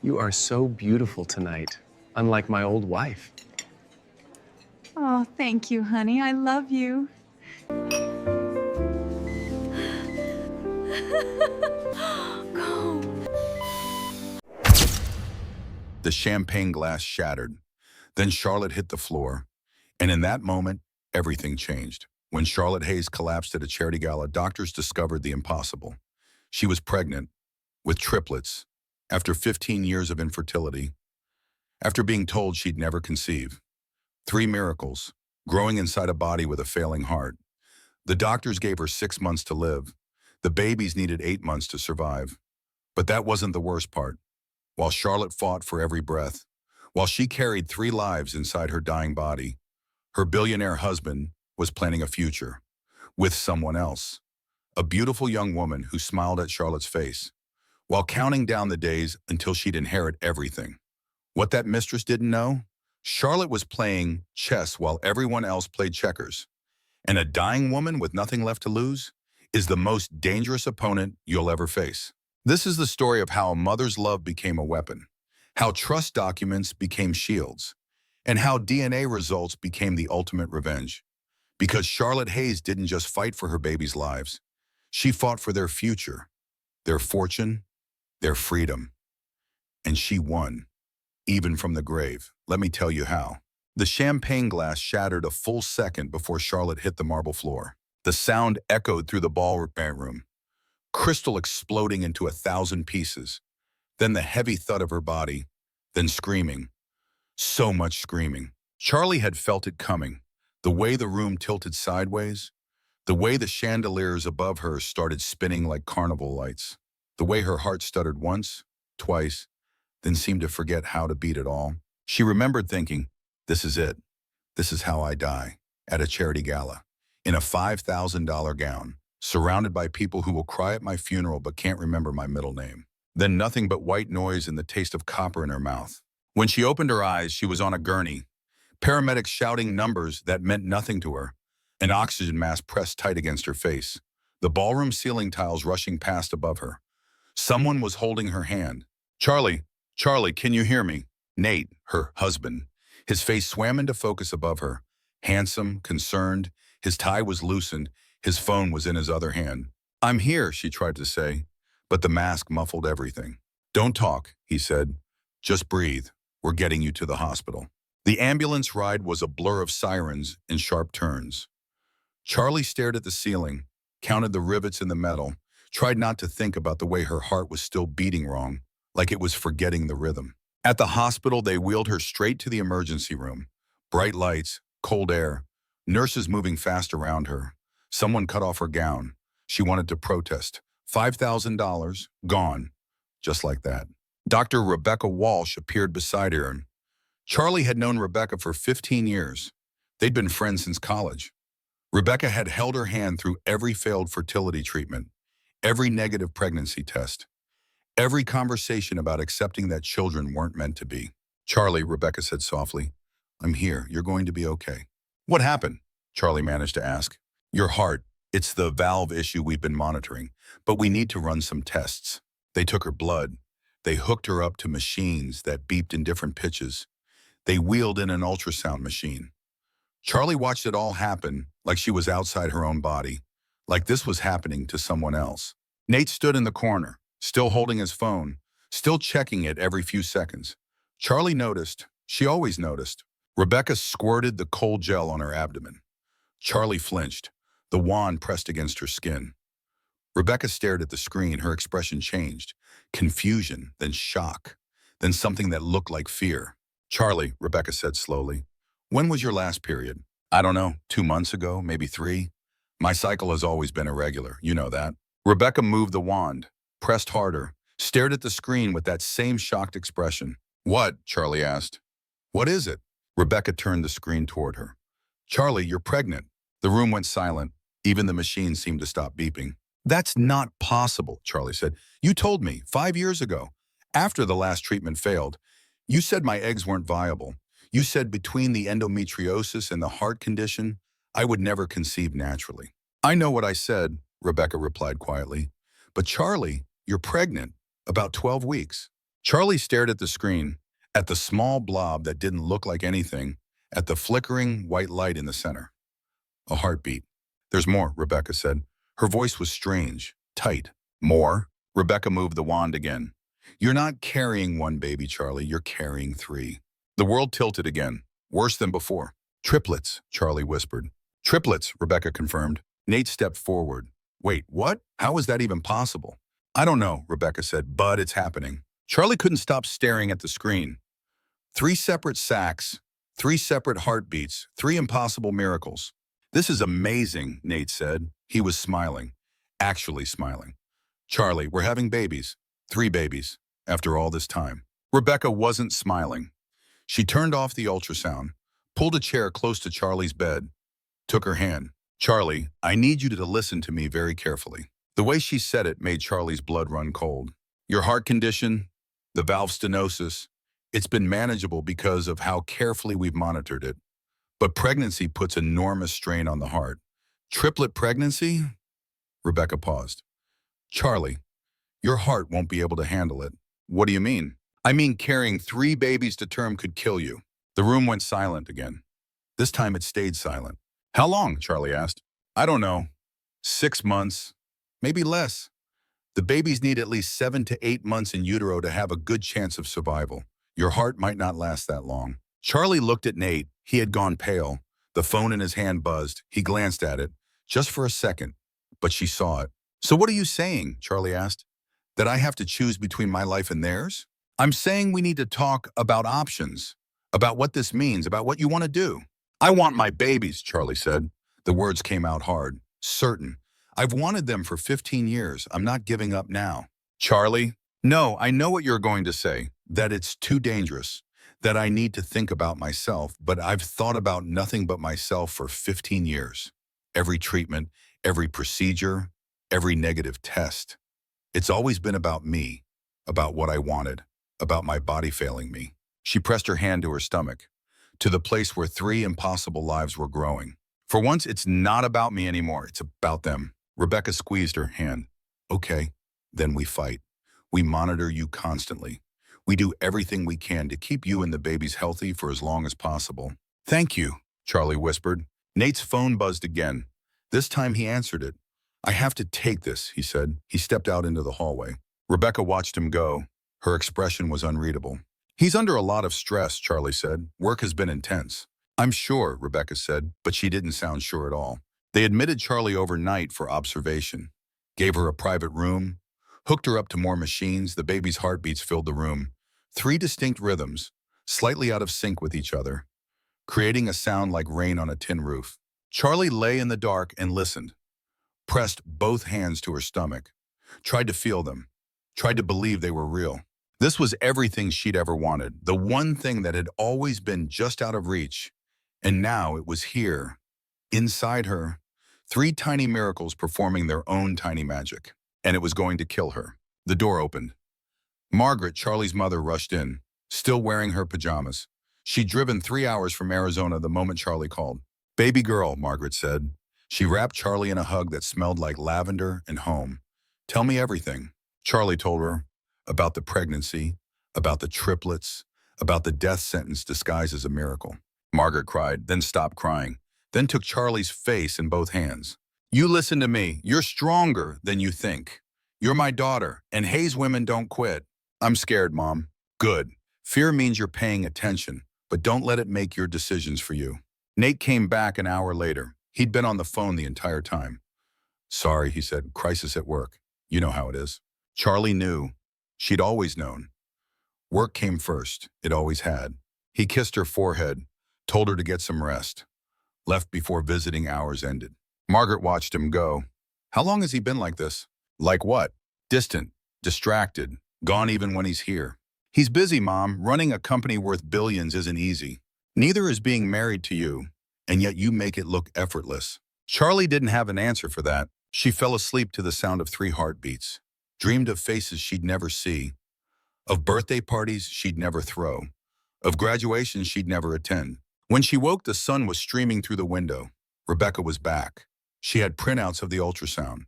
You are so beautiful tonight, unlike my old wife. Oh, thank you, honey. I love you. The champagne glass shattered. Then Charlotte hit the floor. And in that moment, everything changed. When Charlotte Hayes collapsed at a charity gala, doctors discovered the impossible. She was pregnant with triplets after 15 years of infertility, after being told she'd never conceive. 3 miracles, growing inside a body with a failing heart. The doctors gave her 6 months to live. The babies needed 8 months to survive. But that wasn't the worst part. While Charlotte fought for every breath, while she carried 3 lives inside her dying body, her billionaire husband was planning a future with someone else, a beautiful young woman who smiled at Charlotte's face, while counting down the days until she'd inherit everything. What that mistress didn't know? Charlotte was playing chess while everyone else played checkers. And a dying woman with nothing left to lose is the most dangerous opponent you'll ever face. This is the story of how a mother's love became a weapon, how trust documents became shields, and how DNA results became the ultimate revenge. Because Charlotte Hayes didn't just fight for her babies' lives. She fought for their future, their fortune, their freedom. And she won, even from the grave. Let me tell you how. The champagne glass shattered a full second before Charlotte hit the marble floor. The sound echoed through the ballroom, crystal exploding into 1,000 pieces. Then the heavy thud of her body, then screaming. So much screaming. Charlie had felt it coming. The way the room tilted sideways, the way the chandeliers above her started spinning like carnival lights, the way her heart stuttered once, twice, then seemed to forget how to beat it all. She remembered thinking, this is it. This is how I die, at a charity gala, in a $5,000 gown, surrounded by people who will cry at my funeral but can't remember my middle name. Then nothing but white noise and the taste of copper in her mouth. When she opened her eyes, she was on a gurney, paramedics shouting numbers that meant nothing to her, an oxygen mask pressed tight against her face, the ballroom ceiling tiles rushing past above her. Someone was holding her hand. Charlie, can you hear me? Nate, her husband. His face swam into focus above her. Handsome, concerned, his tie was loosened, his phone was in his other hand. I'm here, she tried to say, but the mask muffled everything. Don't talk, he said. Just breathe. We're getting you to the hospital. The ambulance ride was a blur of sirens and sharp turns. Charlie stared at the ceiling, counted the rivets in the metal, tried not to think about the way her heart was still beating wrong, like it was forgetting the rhythm. At the hospital, they wheeled her straight to the emergency room. Bright lights, cold air, nurses moving fast around her. Someone cut off her gown. She wanted to protest. $5,000, gone. Just like that. Dr. Rebecca Walsh appeared beside her. Charlie had known Rebecca for 15 years. They'd been friends since college. Rebecca had held her hand through every failed fertility treatment, every negative pregnancy test, every conversation about accepting that children weren't meant to be. Charlie, Rebecca said softly, I'm here. You're going to be okay. What happened? Charlie managed to ask. Your heart. It's the valve issue we've been monitoring, but we need to run some tests. They took her blood. They hooked her up to machines that beeped in different pitches. They wheeled in an ultrasound machine. Charlie watched it all happen like she was outside her own body, like this was happening to someone else. Nate stood in the corner, still holding his phone, still checking it every few seconds. Charlie noticed. She always noticed. Rebecca squirted the cold gel on her abdomen. Charlie flinched, the wand pressed against her skin. Rebecca stared at the screen. Her expression changed. Confusion, then shock, then something that looked like fear. Charlie, Rebecca said slowly, when was your last period? I don't know, 2 months ago, maybe 3. My cycle has always been irregular, you know that. Rebecca moved the wand, pressed harder, stared at the screen with that same shocked expression. What? Charlie asked. What is it? Rebecca turned the screen toward her. Charlie, you're pregnant. The room went silent. Even the machine seemed to stop beeping. That's not possible, Charlie said. You told me 5 years ago, after the last treatment failed. You said my eggs weren't viable. You said between the endometriosis and the heart condition, I would never conceive naturally. I know what I said, Rebecca replied quietly. But Charlie, you're pregnant, about 12 weeks. Charlie stared at the screen, at the small blob that didn't look like anything, at the flickering white light in the center. A heartbeat. There's more, Rebecca said. Her voice was strange, tight. More? Rebecca moved the wand again. You're not carrying one baby, Charlie. You're carrying three. The world tilted again, worse than before. Triplets, Charlie whispered. Triplets, Rebecca confirmed. Nate stepped forward. Wait, what? How is that even possible? I don't know, Rebecca said, but it's happening. Charlie couldn't stop staring at the screen. 3 separate sacks, 3 separate heartbeats, 3 impossible miracles. This is amazing, Nate said. He was smiling, actually smiling. Charlie, we're having babies. 3 babies, after all this time. Rebecca wasn't smiling. She turned off the ultrasound, pulled a chair close to Charlie's bed, took her hand. Charlie, I need you to listen to me very carefully. The way she said it made Charlie's blood run cold. Your heart condition, the valve stenosis, it's been manageable because of how carefully we've monitored it. But pregnancy puts enormous strain on the heart. Triplet pregnancy? Rebecca paused. Charlie, your heart won't be able to handle it. What do you mean? I mean carrying 3 babies to term could kill you. The room went silent again. This time it stayed silent. How long? Charlie asked. I don't know. 6 months, maybe less. The babies need at least 7 to 8 months in utero to have a good chance of survival. Your heart might not last that long. Charlie looked at Nate. He had gone pale. The phone in his hand buzzed. He glanced at it, just for a second, but she saw it. So what are you saying? Charlie asked. That I have to choose between my life and theirs? I'm saying we need to talk about options, about what this means, about what you want to do. I want my babies, Charlie said. The words came out hard, certain. I've wanted them for 15 years. I'm not giving up now. Charlie? No, I know what you're going to say, that it's too dangerous, that I need to think about myself, but I've thought about nothing but myself for 15 years. Every treatment, every procedure, every negative test. It's always been about me, about what I wanted, about my body failing me. She pressed her hand to her stomach, to the place where 3 impossible lives were growing. For once, it's not about me anymore. It's about them. Rebecca squeezed her hand. Okay, then we fight. We monitor you constantly. We do everything we can to keep you and the babies healthy for as long as possible. Thank you, Charlie whispered. Nate's phone buzzed again. This time he answered it. I have to take this, he said. He stepped out into the hallway. Rebecca watched him go. Her expression was unreadable. He's under a lot of stress, Charlie said. Work has been intense. I'm sure, Rebecca said, but she didn't sound sure at all. They admitted Charlie overnight for observation, gave her a private room, hooked her up to more machines. The baby's heartbeats filled the room. 3 distinct rhythms, slightly out of sync with each other, creating a sound like rain on a tin roof. Charlie lay in the dark and listened, pressed both hands to her stomach, tried to feel them, tried to believe they were real. This was everything she'd ever wanted, the one thing that had always been just out of reach. And now it was here, inside her, 3 tiny miracles performing their own tiny magic. And it was going to kill her. The door opened. Margaret, Charlie's mother, rushed in, still wearing her pajamas. She'd driven 3 hours from Arizona the moment Charlie called. Baby girl, Margaret said. She wrapped Charlie in a hug that smelled like lavender and home. Tell me everything. Charlie told her about the pregnancy, about the triplets, about the death sentence disguised as a miracle. Margaret cried, then stopped crying, then took Charlie's face in both hands. You listen to me. You're stronger than you think. You're my daughter, and Heirs women don't quit. I'm scared, Mom. Good. Fear means you're paying attention, but don't let it make your decisions for you. Nate came back an hour later. He'd been on the phone the entire time. Sorry, he said, crisis at work. You know how it is. Charlie knew. She'd always known. Work came first. It always had. He kissed her forehead, told her to get some rest, left before visiting hours ended. Margaret watched him go. How long has he been like this? Like what? Distant, distracted, gone even when he's here. He's busy, Mom. Running a company worth billions isn't easy. Neither is being married to you, and yet you make it look effortless. Charlie didn't have an answer for that. She fell asleep to the sound of 3 heartbeats, dreamed of faces she'd never see, of birthday parties she'd never throw, of graduations she'd never attend. When she woke, the sun was streaming through the window. Rebecca was back. She had printouts of the ultrasound,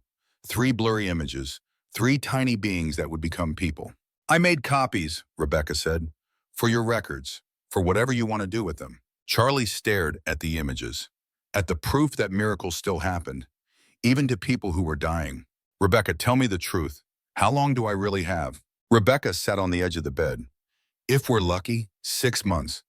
3 blurry images, 3 tiny beings that would become people. I made copies, Rebecca said, for your records, for whatever you want to do with them. Charlie stared at the images, at the proof that miracles still happened, even to people who were dying. Rebecca, tell me the truth. How long do I really have? Rebecca sat on the edge of the bed. If we're lucky, 6 months.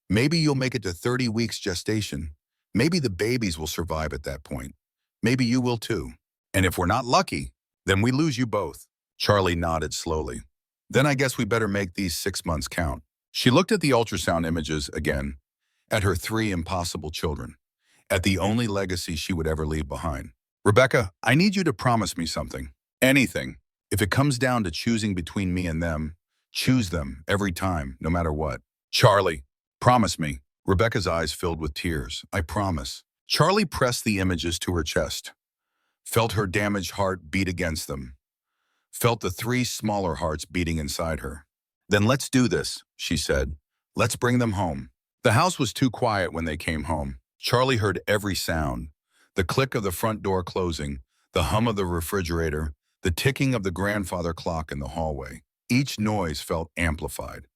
Maybe you'll make it to 30 weeks gestation. Maybe the babies will survive at that point. Maybe you will too. And if we're not lucky, then we lose you both. Charlie nodded slowly. Then I guess we better make these 6 months count. She looked at the ultrasound images again, at her 3 impossible children, at the only legacy she would ever leave behind. Rebecca, I need you to promise me something. Anything. If it comes down to choosing between me and them, choose them every time, no matter what. Charlie, promise me. Rebecca's eyes filled with tears. I promise. Charlie pressed the images to her chest, felt her damaged heart beat against them, felt the 3 smaller hearts beating inside her. Then let's do this, she said. Let's bring them home. The house was too quiet when they came home. Charlie heard every sound, the click of the front door closing, the hum of the refrigerator, the ticking of the grandfather clock in the hallway. Each noise felt amplified,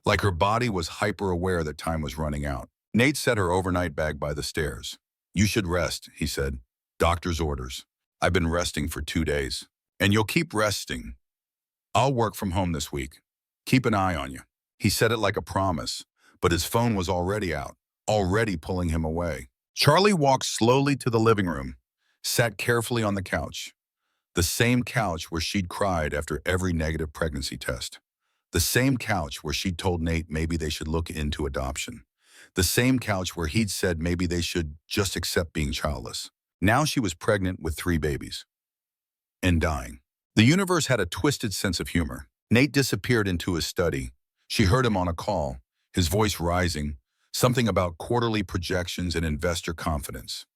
like her body was hyper-aware that time was running out. Nate set her overnight bag by the stairs. You should rest, he said. Doctor's orders. I've been resting for 2 days. And you'll keep resting. I'll work from home this week. Keep an eye on you. He said it like a promise, but his phone was already out, already pulling him away. Charlie walked slowly to the living room, sat carefully on the couch. The same couch where she'd cried after every negative pregnancy test. The same couch where she'd told Nate maybe they should look into adoption. The same couch where he'd said maybe they should just accept being childless. Now she was pregnant with 3 babies. And dying. The universe had a twisted sense of humor. Nate disappeared into his study. She heard him on a call, his voice rising, something about quarterly projections and investor confidence.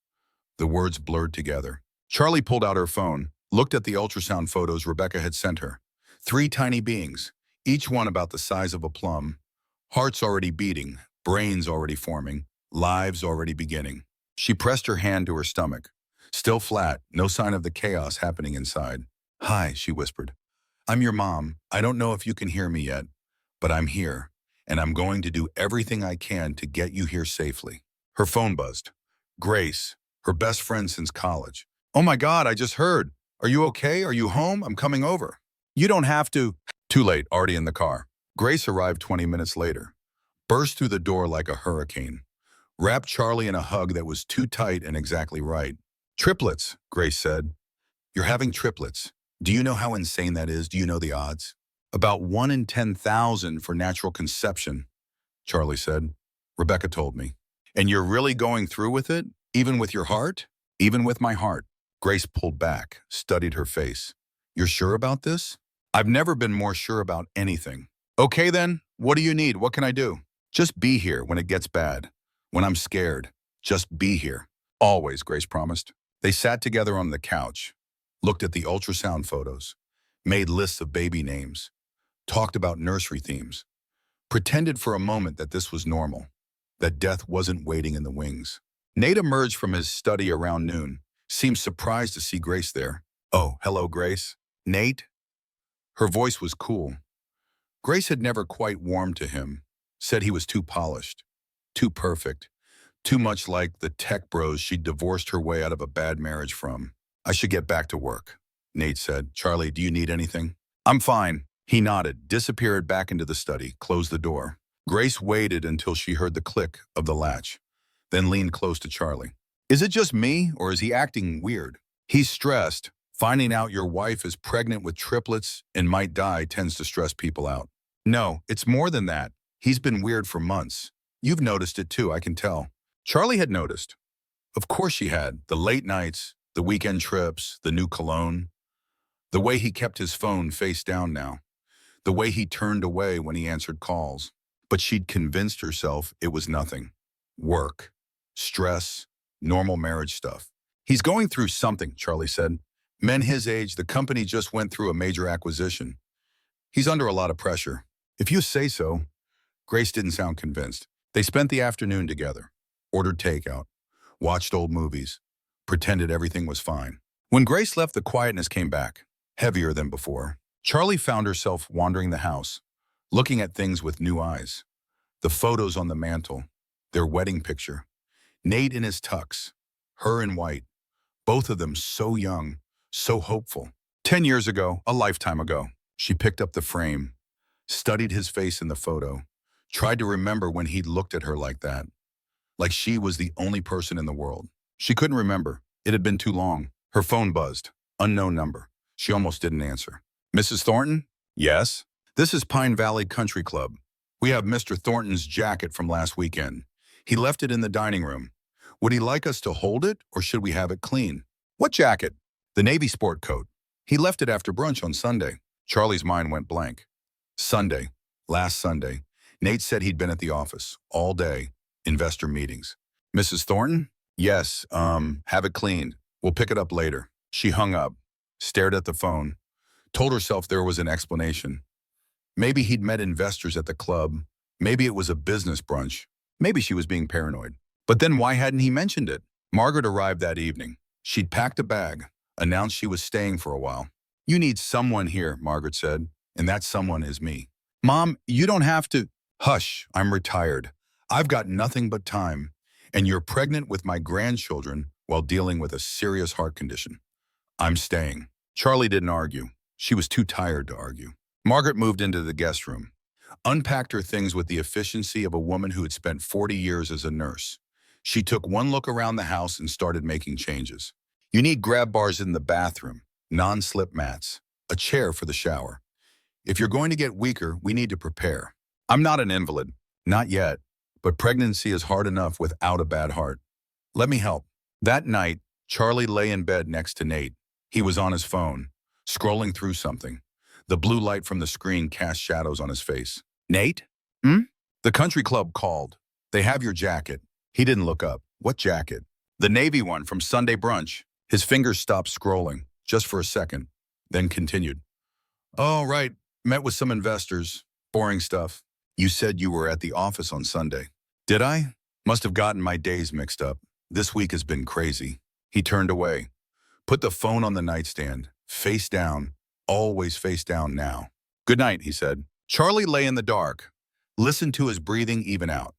The words blurred together. Charlie pulled out her phone, looked at the ultrasound photos Rebecca had sent her. 3 tiny beings, each one about the size of a plum, hearts already beating, brains already forming, lives already beginning. She pressed her hand to her stomach. Still flat, no sign of the chaos happening inside. Hi, she whispered. I'm your mom. I don't know if you can hear me yet, but I'm here, and I'm going to do everything I can to get you here safely. Her phone buzzed. Grace, her best friend since college. Oh my God, I just heard. Are you okay? Are you home? I'm coming over. You don't have to. Too late, already in the car. Grace arrived 20 minutes later, burst through the door like a hurricane, wrapped Charlie in a hug that was too tight and exactly right. Triplets, Grace said. You're having triplets. Do you know how insane that is? Do you know the odds? About 1 in 10,000 for natural conception, Charlie said. Rebecca told me. And you're really going through with it? Even with your heart? Even with my heart. Grace pulled back, studied her face. You're sure about this? I've never been more sure about anything. Okay then, what do you need? What can I do? Just be here when it gets bad. When I'm scared, just be here. Always, Grace promised. They sat together on the couch, looked at the ultrasound photos, made lists of baby names, talked about nursery themes, pretended for a moment that this was normal, that death wasn't waiting in the wings. Nate emerged from his study around noon, seemed surprised to see Grace there. Oh, hello, Grace. Nate? Her voice was cool. Grace had never quite warmed to him, said he was too polished, too perfect, too much like the tech bros she'd divorced her way out of a bad marriage from. I should get back to work, Nate said. Charlie, do you need anything? I'm fine. He nodded, disappeared back into the study, closed the door. Grace waited until she heard the click of the latch, then leaned close to Charlie. Is it just me, or is he acting weird? He's stressed. Finding out your wife is pregnant with triplets and might die tends to stress people out. No, it's more than that. He's been weird for months. You've noticed it too, I can tell. Charlie had noticed. Of course she had. The late nights, the weekend trips, the new cologne. The way he kept his phone face down now. The way he turned away when he answered calls. But she'd convinced herself it was nothing. Work, stress, normal marriage stuff. He's going through something, Charlie said. Men his age, the company just went through a major acquisition. He's under a lot of pressure. If you say so. Grace didn't sound convinced. They spent the afternoon together. Ordered takeout, watched old movies, pretended everything was fine. When Grace left, the quietness came back, heavier than before. Charlie found herself wandering the house, looking at things with new eyes. The photos on the mantle, their wedding picture, Nate in his tux, her in white, both of them so young, so hopeful. 10 years ago, a lifetime ago, she picked up the frame, studied his face in the photo, tried to remember when he'd looked at her like that, like she was the only person in the world. She couldn't remember. It had been too long. Her phone buzzed. Unknown number. She almost didn't answer. Mrs. Thornton? Yes? This is Pine Valley Country Club. We have Mr. Thornton's jacket from last weekend. He left it in the dining room. Would he like us to hold it, or should we have it clean? What jacket? The Navy sport coat. He left it after brunch on Sunday. Charlie's mind went blank. Sunday. Last Sunday. Nate said he'd been at the office all day. Investor meetings. Mrs. Thornton? Yes, have it cleaned. We'll pick it up later. She hung up, stared at the phone, told herself there was an explanation. Maybe he'd met investors at the club. Maybe it was a business brunch. Maybe she was being paranoid. But then why hadn't he mentioned it? Margaret arrived that evening. She'd packed a bag, announced she was staying for a while. You need someone here, Margaret said, and that someone is me. Mom, you don't have to. Hush, I'm retired. I've got nothing but time, and you're pregnant with my grandchildren while dealing with a serious heart condition. I'm staying. Charlie didn't argue. She was too tired to argue. Margaret moved into the guest room, unpacked her things with the efficiency of a woman who had spent 40 years as a nurse. She took one look around the house and started making changes. You need grab bars in the bathroom, non-slip mats, a chair for the shower. If you're going to get weaker, we need to prepare. I'm not an invalid. Not yet. But pregnancy is hard enough without a bad heart. Let me help. That night, Charlie lay in bed next to Nate. He was on his phone, scrolling through something. The blue light from the screen cast shadows on his face. Nate? The country club called. They have your jacket. He didn't look up. What jacket? The Navy one from Sunday brunch. His fingers stopped scrolling, just for a second, then continued. Oh, right. Met with some investors. Boring stuff. You said you were at the office on Sunday. Did I? Must have gotten my days mixed up. This week has been crazy. He turned away. Put the phone on the nightstand. Face down. Always face down now. Good night, he said. Charlie lay in the dark. Listened to his breathing even out.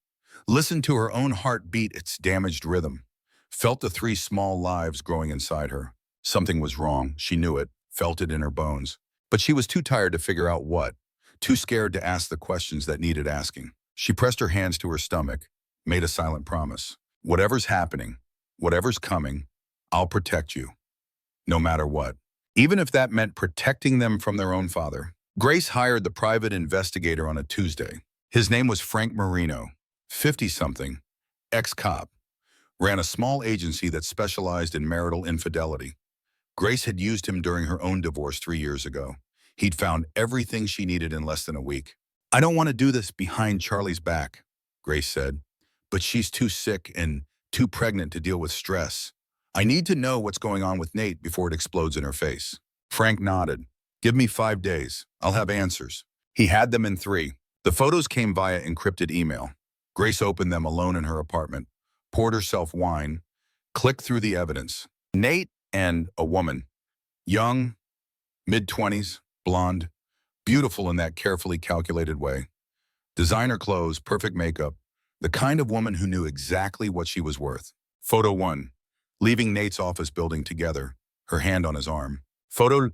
Listened to her own heart beat its damaged rhythm. Felt the 3 small lives growing inside her. Something was wrong. She knew it. Felt it in her bones. But she was too tired to figure out what. Too scared to ask the questions that needed asking. She pressed her hands to her stomach, made a silent promise. Whatever's happening, whatever's coming, I'll protect you. No matter what. Even if that meant protecting them from their own father. Grace hired the private investigator on a Tuesday. His name was Frank Marino, 50-something, ex-cop. Ran a small agency that specialized in marital infidelity. Grace had used him during her own divorce 3 years ago. He'd found everything she needed in less than a week. I don't want to do this behind Charlie's back, Grace said, but she's too sick and too pregnant to deal with stress. I need to know what's going on with Nate before it explodes in her face. Frank nodded. Give me 5 days. I'll have answers. He had them in 3. The photos came via encrypted email. Grace opened them alone in her apartment, poured herself wine, clicked through the evidence. Nate and a woman. Young, mid-20s, blonde, beautiful in that carefully calculated way. Designer clothes, perfect makeup, the kind of woman who knew exactly what she was worth. Photo 1, leaving Nate's office building together, her hand on his arm. Photo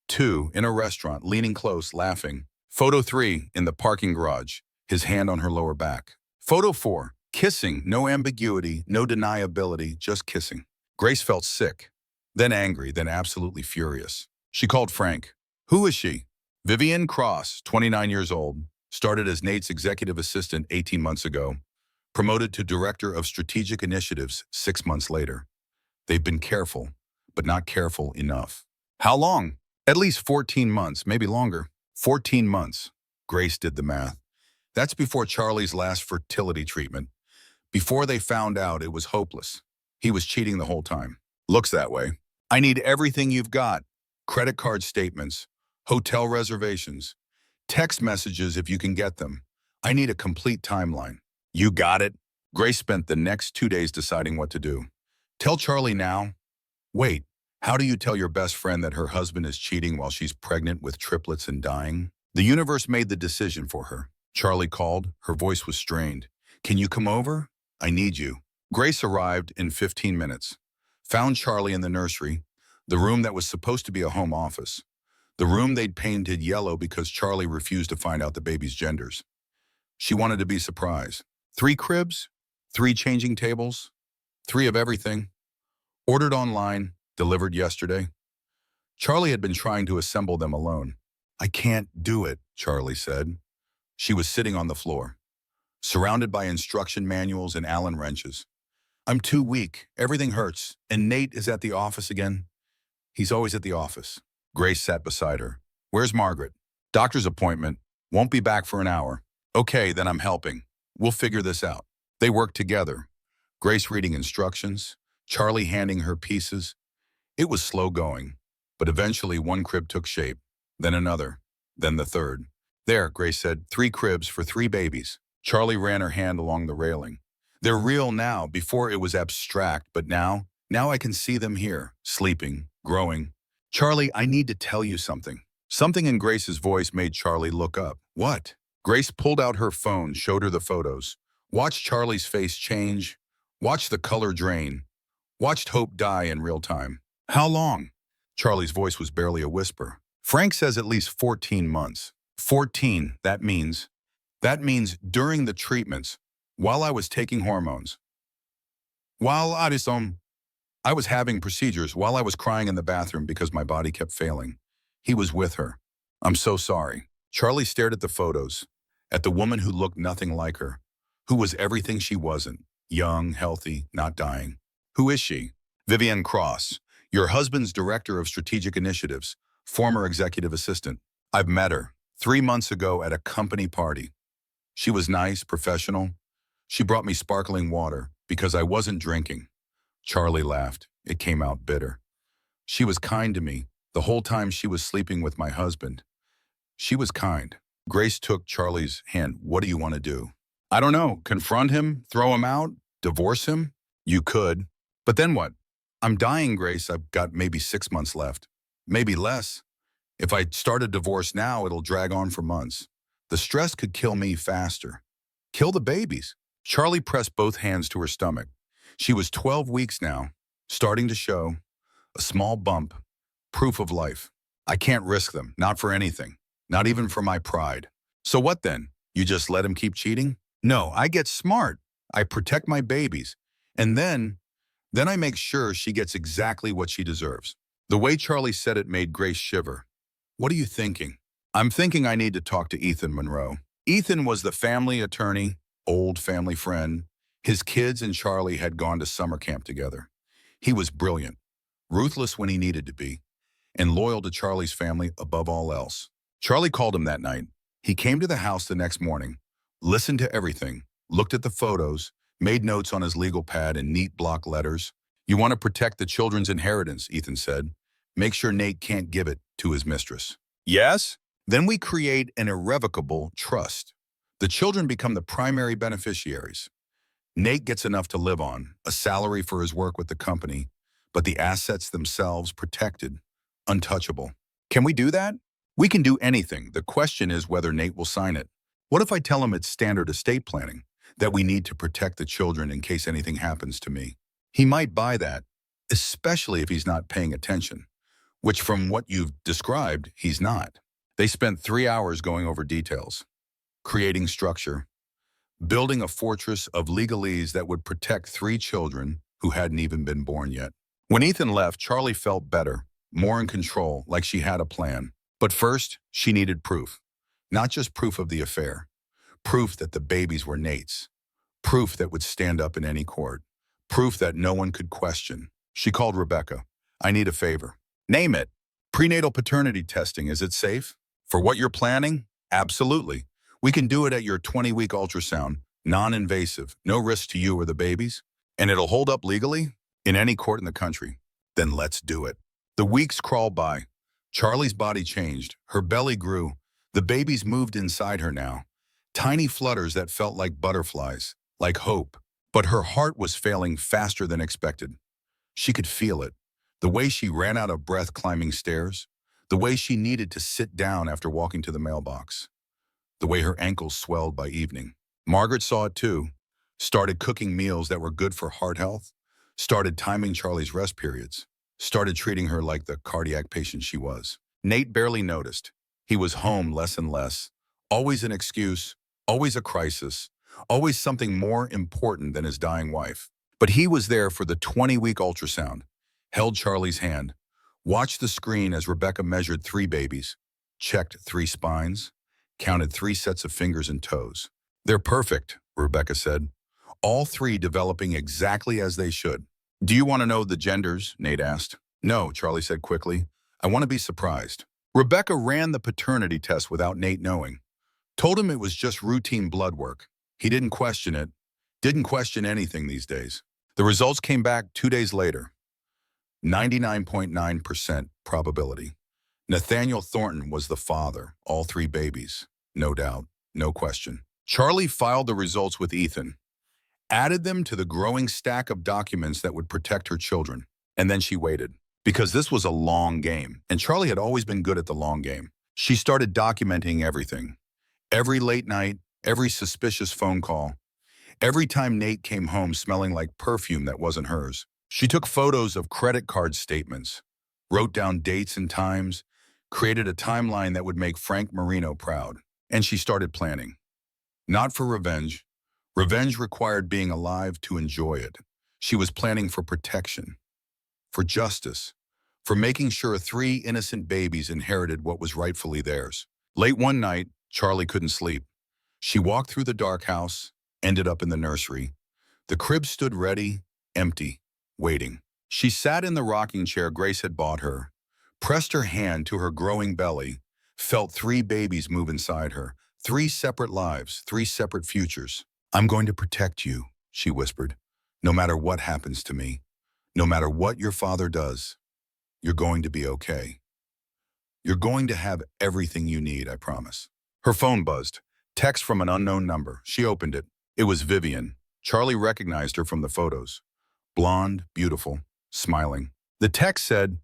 2, in a restaurant, leaning close, laughing. Photo 3, in the parking garage, his hand on her lower back. Photo 4, kissing, no ambiguity, no deniability, just kissing. Grace felt sick, then angry, then absolutely furious. She called Frank. Who is she? Vivian Cross, 29 years old, started as Nate's executive assistant 18 months ago, promoted to director of strategic initiatives 6 months later. They've been careful, but not careful enough. How long? At least 14 months, maybe longer. 14 months. Grace did the math. That's before Charlie's last fertility treatment. Before they found out it was hopeless. He was cheating the whole time. Looks that way. I need everything you've got. Credit card statements, hotel reservations, text messages if you can get them. I need a complete timeline. You got it? Grace spent the next 2 days deciding what to do. Tell Charlie now? Wait, How do you tell your best friend that her husband is cheating while she's pregnant with triplets and dying? The universe made the decision for her. Charlie called. Her voice was strained. Can you come over? I need you. Grace arrived in 15 minutes. Found Charlie in the nursery, the room that was supposed to be a home office. The room they'd painted yellow because Charlie refused to find out the baby's genders. She wanted to be surprised. 3 cribs, 3 changing tables, 3 of everything. Ordered online, delivered yesterday. Charlie had been trying to assemble them alone. I can't do it, Charlie said. She was sitting on the floor, surrounded by instruction manuals and Allen wrenches. I'm too weak. Everything hurts. And Nate is at the office again. He's always at the office. Grace sat beside her. Where's Margaret? Doctor's appointment. Won't be back for an hour. Okay, then I'm helping. We'll figure this out. They worked together. Grace reading instructions, Charlie handing her pieces. It was slow going, but eventually one crib took shape, then another, then the third. There, Grace said, 3 cribs for 3 babies. Charlie ran her hand along the railing. They're real now. Before it was abstract, but now I can see them here, sleeping, growing. Charlie, I need to tell you something. Something in Grace's voice made Charlie look up. What? Grace pulled out her phone, showed her the photos. Watched Charlie's face change. Watched the color drain. Watched hope die in real time. How long? Charlie's voice was barely a whisper. Frank says at least 14 months. 14, that means during the treatments, while I was taking hormones. While I was having procedures, while I was crying in the bathroom because my body kept failing. He was with her. I'm so sorry. Charlie stared at the photos, at the woman who looked nothing like her, who was everything she wasn't, young, healthy, not dying. Who is she? Vivian Cross, your husband's director of strategic initiatives, former executive assistant. I've met her 3 months ago at a company party. She was nice, professional. She brought me sparkling water because I wasn't drinking. Charlie laughed. It came out bitter. She was kind to me the whole time she was sleeping with my husband. She was kind. Grace took Charlie's hand. What do you want to do? I don't know. Confront him? Throw him out? Divorce him? You could. But then what? I'm dying, Grace. I've got maybe 6 months left. Maybe less. If I start a divorce now, it'll drag on for months. The stress could kill me faster. Kill the babies. Charlie pressed both hands to her stomach. She was 12 weeks now, starting to show a small bump, proof of life. I can't risk them, not for anything, not even for my pride. So what then? You just let him keep cheating? No, I get smart. I protect my babies. And then I make sure she gets exactly what she deserves. The way Charlie said it made Grace shiver. What are you thinking? I'm thinking I need to talk to Ethan Monroe. Ethan was the family attorney, old family friend. His kids and Charlie had gone to summer camp together. He was brilliant, ruthless when he needed to be, and loyal to Charlie's family above all else. Charlie called him that night. He came to the house the next morning, listened to everything, looked at the photos, made notes on his legal pad in neat block letters. You want to protect the children's inheritance, Ethan said. Make sure Nate can't give it to his mistress. Yes? Then we create an irrevocable trust. The children become the primary beneficiaries. Nate gets enough to live on, a salary for his work with the company, but the assets themselves protected, untouchable. Can we do that? We can do anything. The question is whether Nate will sign it. What if I tell him it's standard estate planning, that we need to protect the children in case anything happens to me? He might buy that, especially if he's not paying attention, which from what you've described, he's not. They spent 3 hours going over details, creating structure, building a fortress of legalese that would protect 3 children who hadn't even been born yet. When Ethan left, Charlie felt better, more in control, like she had a plan. But first, she needed proof. Not just proof of the affair. Proof that the babies were Nate's. Proof that would stand up in any court. Proof that no one could question. She called Rebecca. I need a favor. Name it. Prenatal paternity testing, is it safe? For what you're planning? Absolutely. We can do it at your 20-week ultrasound, non-invasive, no risk to you or the babies, and it'll hold up legally in any court in the country. Then let's do it. The weeks crawled by. Charlie's body changed. Her belly grew. The babies moved inside her now. Tiny flutters that felt like butterflies, like hope. But her heart was failing faster than expected. She could feel it. The way she ran out of breath climbing stairs. The way she needed to sit down after walking to the mailbox. The way her ankles swelled by evening. Margaret saw it too. Started cooking meals that were good for heart health. Started timing Charlie's rest periods. Started treating her like the cardiac patient she was. Nate barely noticed. He was home less and less. Always an excuse, always a crisis, always something more important than his dying wife. But he was there for the 20-week ultrasound, held Charlie's hand, watched the screen as Rebecca measured 3 babies, checked 3 spines, counted 3 sets of fingers and toes. "They're perfect," Rebecca said. "All 3 developing exactly as they should." "Do you want to know the genders?" Nate asked. "No," Charlie said quickly. "I want to be surprised." Rebecca ran the paternity test without Nate knowing. Told him it was just routine blood work. He didn't question it. Didn't question anything these days. The results came back 2 days later. 99.9% probability. Nathaniel Thornton was the father, all 3 babies. No doubt, no question. Charlie filed the results with Ethan, added them to the growing stack of documents that would protect her children. And then she waited. Because this was a long game, and Charlie had always been good at the long game. She started documenting everything. Every late night, every suspicious phone call, every time Nate came home smelling like perfume that wasn't hers. She took photos of credit card statements, wrote down dates and times, created a timeline that would make Frank Marino proud. And she started planning. Not for revenge. Revenge required being alive to enjoy it. She was planning for protection, for justice, for making sure 3 innocent babies inherited what was rightfully theirs. Late one night, Charlie couldn't sleep. She walked through the dark house, ended up in the nursery. The crib stood ready, empty, waiting. She sat in the rocking chair Grace had bought her, pressed her hand to her growing belly, felt 3 babies move inside her, 3 separate lives, 3 separate futures. "I'm going to protect you," she whispered. "No matter what happens to me, no matter what your father does, you're going to be okay. You're going to have everything you need, I promise." Her phone buzzed. Text from an unknown number. She opened it. It was Vivian. Charlie recognized her from the photos. Blonde, beautiful, smiling. The text said,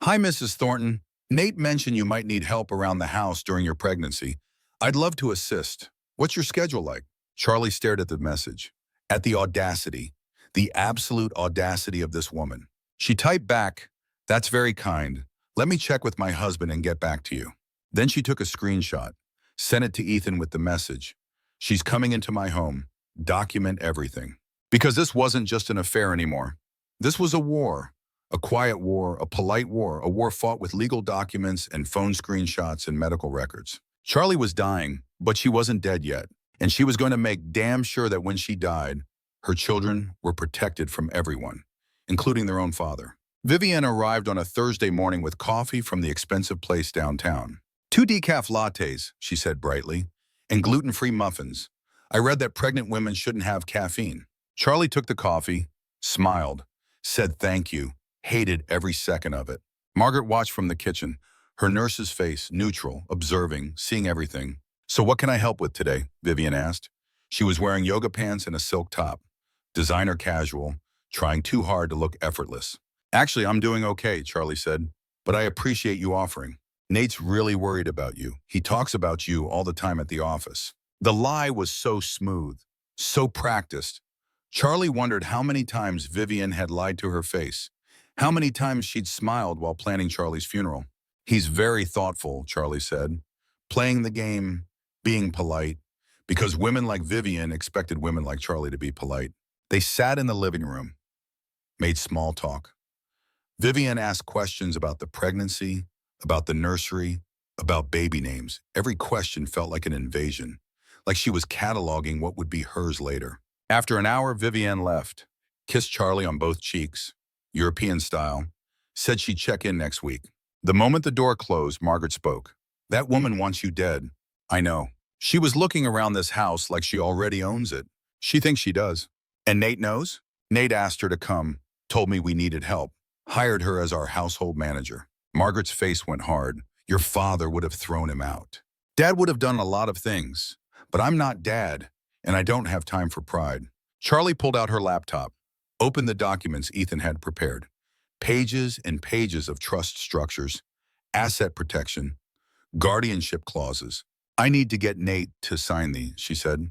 "Hi, Mrs. Thornton. Nate mentioned you might need help around the house during your pregnancy. I'd love to assist. What's your schedule like?" Charlie stared at the message, at the audacity, the absolute audacity of this woman. She typed back, "That's very kind. Let me check with my husband and get back to you." Then she took a screenshot, sent it to Ethan with the message, "She's coming into my home. Document everything." Because this wasn't just an affair anymore. This was a war, a quiet war, a polite war, a war fought with legal documents and phone screenshots and medical records. Charlie was dying, but she wasn't dead yet. And she was going to make damn sure that when she died, her children were protected from everyone, including their own father. Vivian arrived on a Thursday morning with coffee from the expensive place downtown. 2 decaf lattes, she said brightly, and gluten-free muffins. "I read that pregnant women shouldn't have caffeine." Charlie took the coffee, smiled, said thank you, hated every second of it. Margaret watched from the kitchen, her nurse's face neutral, observing, seeing everything. "So what can I help with today?" Vivian asked. She was wearing yoga pants and a silk top, designer casual, trying too hard to look effortless. "Actually, I'm doing okay," Charlie said, "but I appreciate you offering. Nate's really worried about you. He talks about you all the time at the office." The lie was so smooth, so practiced. Charlie wondered how many times Vivian had lied to her face, how many times she'd smiled while planning Charlie's funeral. "He's very thoughtful," Charlie said, "playing the game, being polite, because women like Vivian expected women like Charlie to be polite." They sat in the living room, made small talk. Vivian asked questions about the pregnancy, about the nursery, about baby names. Every question felt like an invasion, like she was cataloging what would be hers later. After an hour, Vivian left, kissed Charlie on both cheeks, European style, said she'd check in next week. The moment the door closed, Margaret spoke. "That woman wants you dead." "I know. She was looking around this house like she already owns it. She thinks she does." "And Nate knows?" "Nate asked her to come, told me we needed help, hired her as our household manager." Margaret's face went hard. "Your father would have thrown him out. Dad would have done a lot of things, but I'm not Dad, and I don't have time for pride." Charlie pulled out her laptop, opened the documents Ethan had prepared. Pages and pages of trust structures, asset protection, guardianship clauses. I need to get Nate to sign these, she said,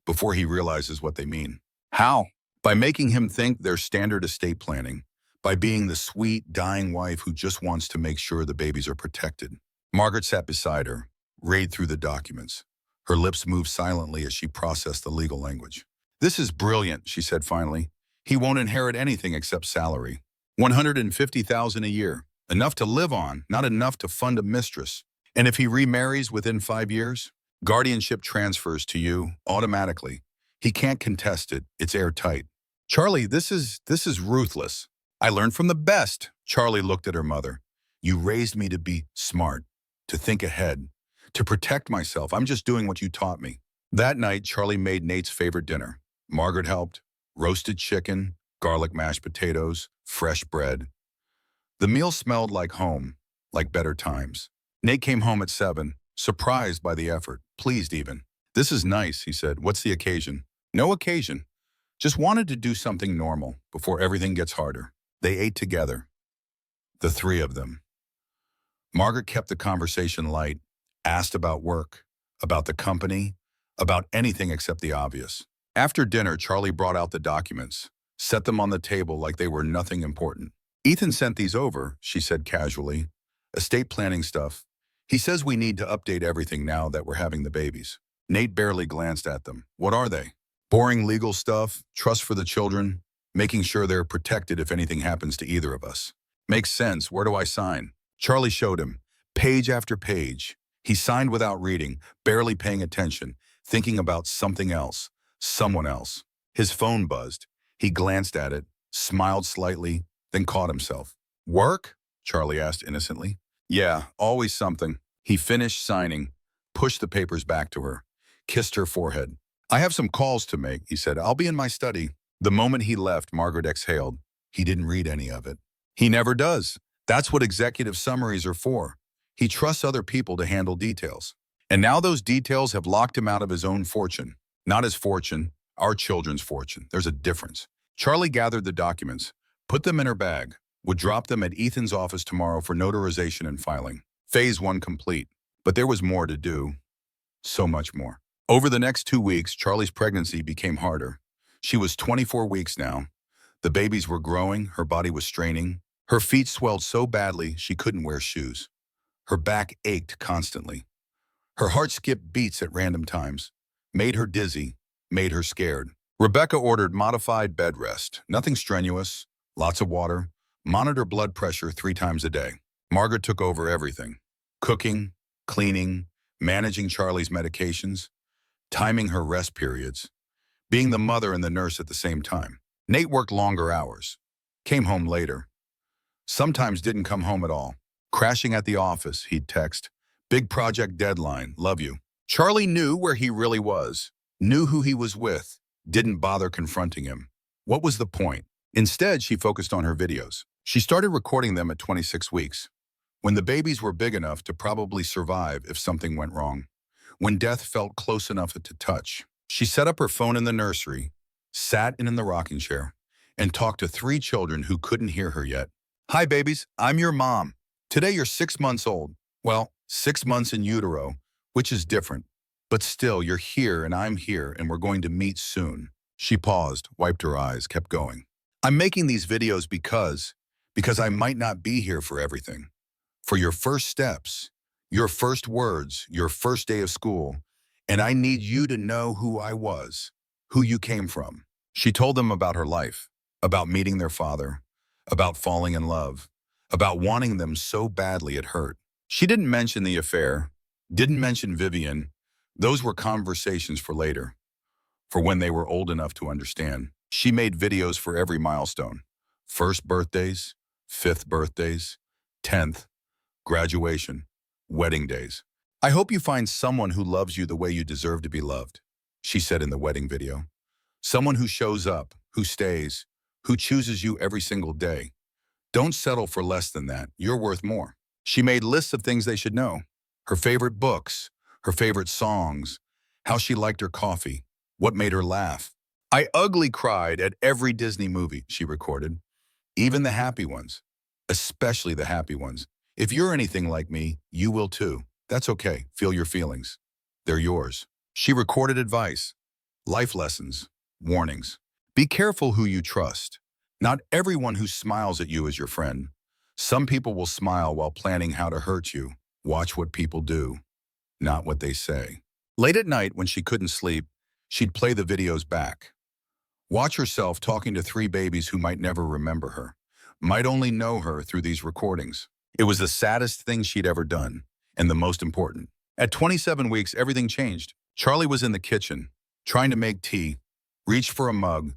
before he realizes what they mean. How? By making him think they're standard estate planning, by being the sweet, dying wife who just wants to make sure the babies are protected. Margaret sat beside her, read through the documents. Her lips moved silently as she processed the legal language. This is brilliant, she said finally. He won't inherit anything except salary. $150,000 a year, enough to live on, not enough to fund a mistress. And if he remarries within 5 years, guardianship transfers to you automatically. He can't contest it. It's airtight. Charlie, this is ruthless. I learned from the best. Charlie looked at her mother. You raised me to be smart, to think ahead, to protect myself. I'm just doing what you taught me. That night, Charlie made Nate's favorite dinner. Margaret helped. Roasted chicken, garlic mashed potatoes, fresh bread. The meal smelled like home, like better times. Nate came home at 7, surprised by the effort, pleased even. This is nice, he said. What's the occasion? No occasion. Just wanted to do something normal before everything gets harder. They ate together, the three of them. Margaret kept the conversation light, asked about work, about the company, about anything except the obvious. After dinner, Charlie brought out the documents, set them on the table like they were nothing important. Ethan sent these over, she said casually. Estate planning stuff. He says we need to update everything now that we're having the babies. Nate barely glanced at them. What are they? Boring legal stuff, trust for the children, making sure they're protected if anything happens to either of us. Makes sense. Where do I sign? Charlie showed him, page after page. He signed without reading, barely paying attention, thinking about something else, someone else. His phone buzzed. He glanced at it, smiled slightly, then caught himself. Work? Charlie asked innocently. Yeah, always something. He finished signing, pushed the papers back to her, kissed her forehead. I have some calls to make, he said. I'll be in my study. The moment he left, Margaret exhaled. He didn't read any of it. He never does. That's what executive summaries are for. He trusts other people to handle details. And now those details have locked him out of his own fortune. Not his fortune, our children's fortune. There's a difference. Charlie gathered the documents, put them in her bag, would drop them at Ethan's office tomorrow for notarization and filing. Phase 1 complete. But there was more to do. So much more. Over the next 2 weeks, Charlie's pregnancy became harder. She was 24 weeks now. The babies were growing, her body was straining. Her feet swelled so badly she couldn't wear shoes. Her back ached constantly. Her heart skipped beats at random times, made her dizzy, made her scared. Rebecca ordered modified bed rest, nothing strenuous, lots of water, monitor blood pressure 3 times a day. Margaret took over everything, cooking, cleaning, managing Charlie's medications, timing her rest periods, being the mother and the nurse at the same time. Nate worked longer hours, came home later, sometimes didn't come home at all. Crashing at the office, he'd text, big project deadline, love you. Charlie knew where he really was, knew who he was with, didn't bother confronting him. What was the point? Instead, she focused on her videos. She started recording them at 26 weeks, when the babies were big enough to probably survive if something went wrong, when death felt close enough to touch. She set up her phone in the nursery, sat in the rocking chair, and talked to 3 children who couldn't hear her yet. Hi, babies. I'm your mom. Today you're 6 months old. Well, 6 months in utero, which is different. But still, you're here and I'm here and we're going to meet soon. She paused, wiped her eyes, kept going. I'm making these videos because I might not be here for everything. For your first steps, your first words, your first day of school, and I need you to know who I was, who you came from. She told them about her life, about meeting their father, about falling in love, about wanting them so badly it hurt. She didn't mention the affair, didn't mention Vivian. Those were conversations for later, for when they were old enough to understand. She made videos for every milestone. 1st birthdays, 5th birthdays, 10th, graduation, wedding days. I hope you find someone who loves you the way you deserve to be loved, she said in the wedding video. Someone who shows up, who stays, who chooses you every single day. Don't settle for less than that. You're worth more. She made lists of things they should know. Her favorite books, her favorite songs, how she liked her coffee, what made her laugh. I ugly cried at every Disney movie, she recorded, even the happy ones. especially the happy ones. If you're anything like me, you will too. That's okay. Feel your feelings. They're yours. She recorded advice, life lessons, warnings. Be careful who you trust. Not everyone who smiles at you is your friend. Some people will smile while planning how to hurt you. Watch what people do, not what they say. Late at night, when she couldn't sleep, she'd play the videos back. Watch herself talking to 3 babies who might never remember her, might only know her through these recordings. It was the saddest thing she'd ever done, and the most important. At 27 weeks, everything changed. Charlie was in the kitchen, trying to make tea, reached for a mug,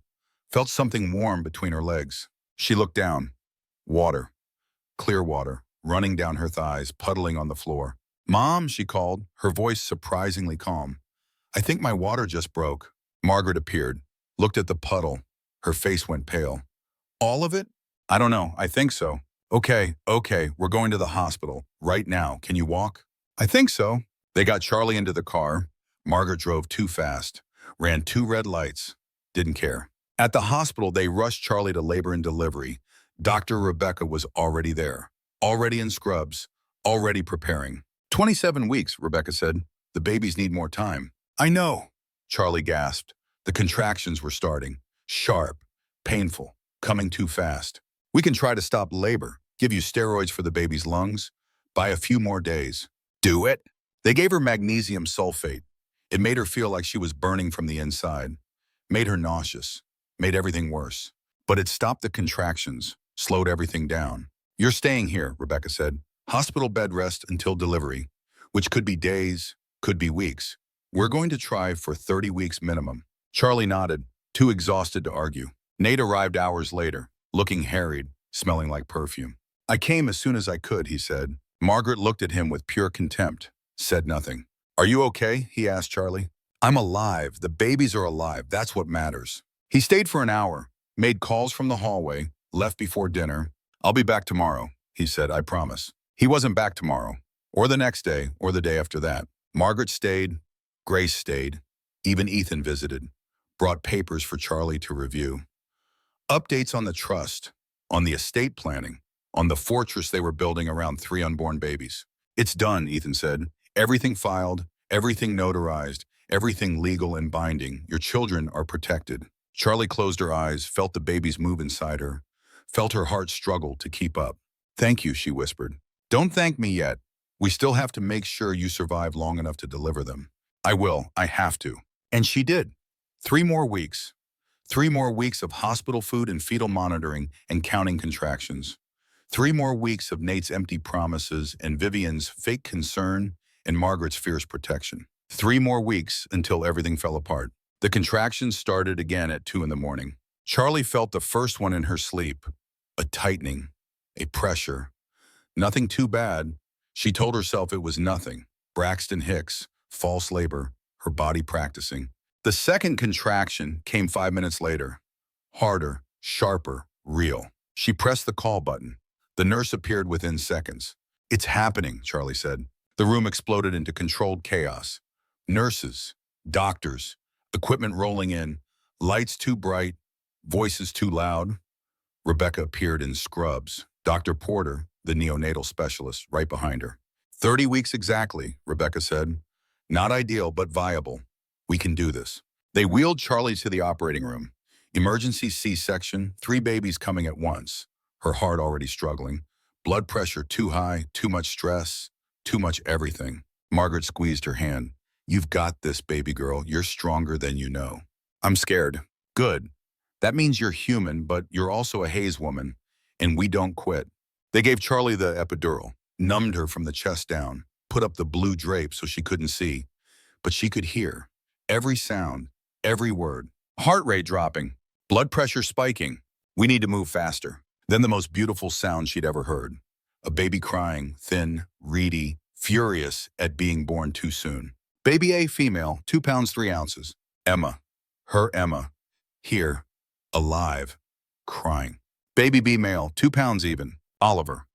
felt something warm between her legs. She looked down. Water. Clear water, running down her thighs, puddling on the floor. "Mom," she called, her voice surprisingly calm. "I think my water just broke." Margaret appeared, looked at the puddle. Her face went pale. "All of it?" "I don't know. I think so." Okay, we're going to the hospital. Right now. Can you walk?" "I think so." They got Charlie into the car. Margaret drove too fast, ran 2 red lights, didn't care. At the hospital, they rushed Charlie to labor and delivery. Dr. Rebecca was already there, already in scrubs, already preparing. 27 weeks, Rebecca said. "The babies need more time." "I know," Charlie gasped. The contractions were starting, sharp, painful, coming too fast. "We can try to stop labor, give you steroids for the baby's lungs, buy a few more days." "Do it." They gave her magnesium sulfate. It made her feel like she was burning from the inside, made her nauseous, made everything worse. But it stopped the contractions, slowed everything down. "You're staying here," Rebecca said. "Hospital bed rest until delivery, which could be days, could be weeks. We're going to try for 30 weeks minimum." Charlie nodded, too exhausted to argue. Nate arrived hours later, looking harried, smelling like perfume. "I came as soon as I could," he said. Margaret looked at him with pure contempt, said nothing. "Are you okay?" he asked Charlie. "I'm alive. The babies are alive. That's what matters." He stayed for an hour, made calls from the hallway, left before dinner. "I'll be back tomorrow," he said, "I promise." He wasn't back tomorrow, or the next day, or the day after that. Margaret stayed, Grace stayed, even Ethan visited, brought papers for Charlie to review. Updates on the trust, on the estate planning, on the fortress they were building around 3 unborn babies. "It's done," Ethan said. "Everything filed, everything notarized, everything legal and binding. Your children are protected." Charlie closed her eyes, felt the babies move inside her, felt her heart struggle to keep up. "Thank you," she whispered. "Don't thank me yet. We still have to make sure you survive long enough to deliver them." "I will. I have to." And she did. 3 more weeks. 3 more weeks of hospital food and fetal monitoring and counting contractions. 3 more weeks of Nate's empty promises and Vivian's fake concern and Margaret's fierce protection. 3 more weeks until everything fell apart. The contractions started again at 2 in the morning. Charlie felt the first one in her sleep. A tightening, a pressure. Nothing too bad. She told herself it was nothing. Braxton Hicks, false labor, her body practicing. The second contraction came 5 minutes later. Harder, sharper, real. She pressed the call button. The nurse appeared within seconds. "It's happening," Charlie said. The room exploded into controlled chaos. Nurses, doctors, equipment rolling in, lights too bright, voices too loud. Rebecca appeared in scrubs. Dr. Porter, the neonatal specialist, right behind her. 30 weeks exactly, Rebecca said. "Not ideal, but viable. We can do this." They wheeled Charlie to the operating room. Emergency C-section, 3 babies coming at once. Her heart already struggling. Blood pressure too high, too much stress, too much everything. Margaret squeezed her hand. "You've got this, baby girl. You're stronger than you know." "I'm scared." "Good. That means you're human, but you're also a Hayes woman, and we don't quit." They gave Charlie the epidural, numbed her from the chest down, put up the blue drape so she couldn't see, but she could hear. Every sound, every word. Heart rate dropping, blood pressure spiking. "We need to move faster." Then the most beautiful sound she'd ever heard. A baby crying, thin, reedy, furious at being born too soon. Baby A, female, 2 pounds 3 ounces. Emma. Her Emma. Here. Alive. Crying. Baby B, male, 2 pounds even. Oliver.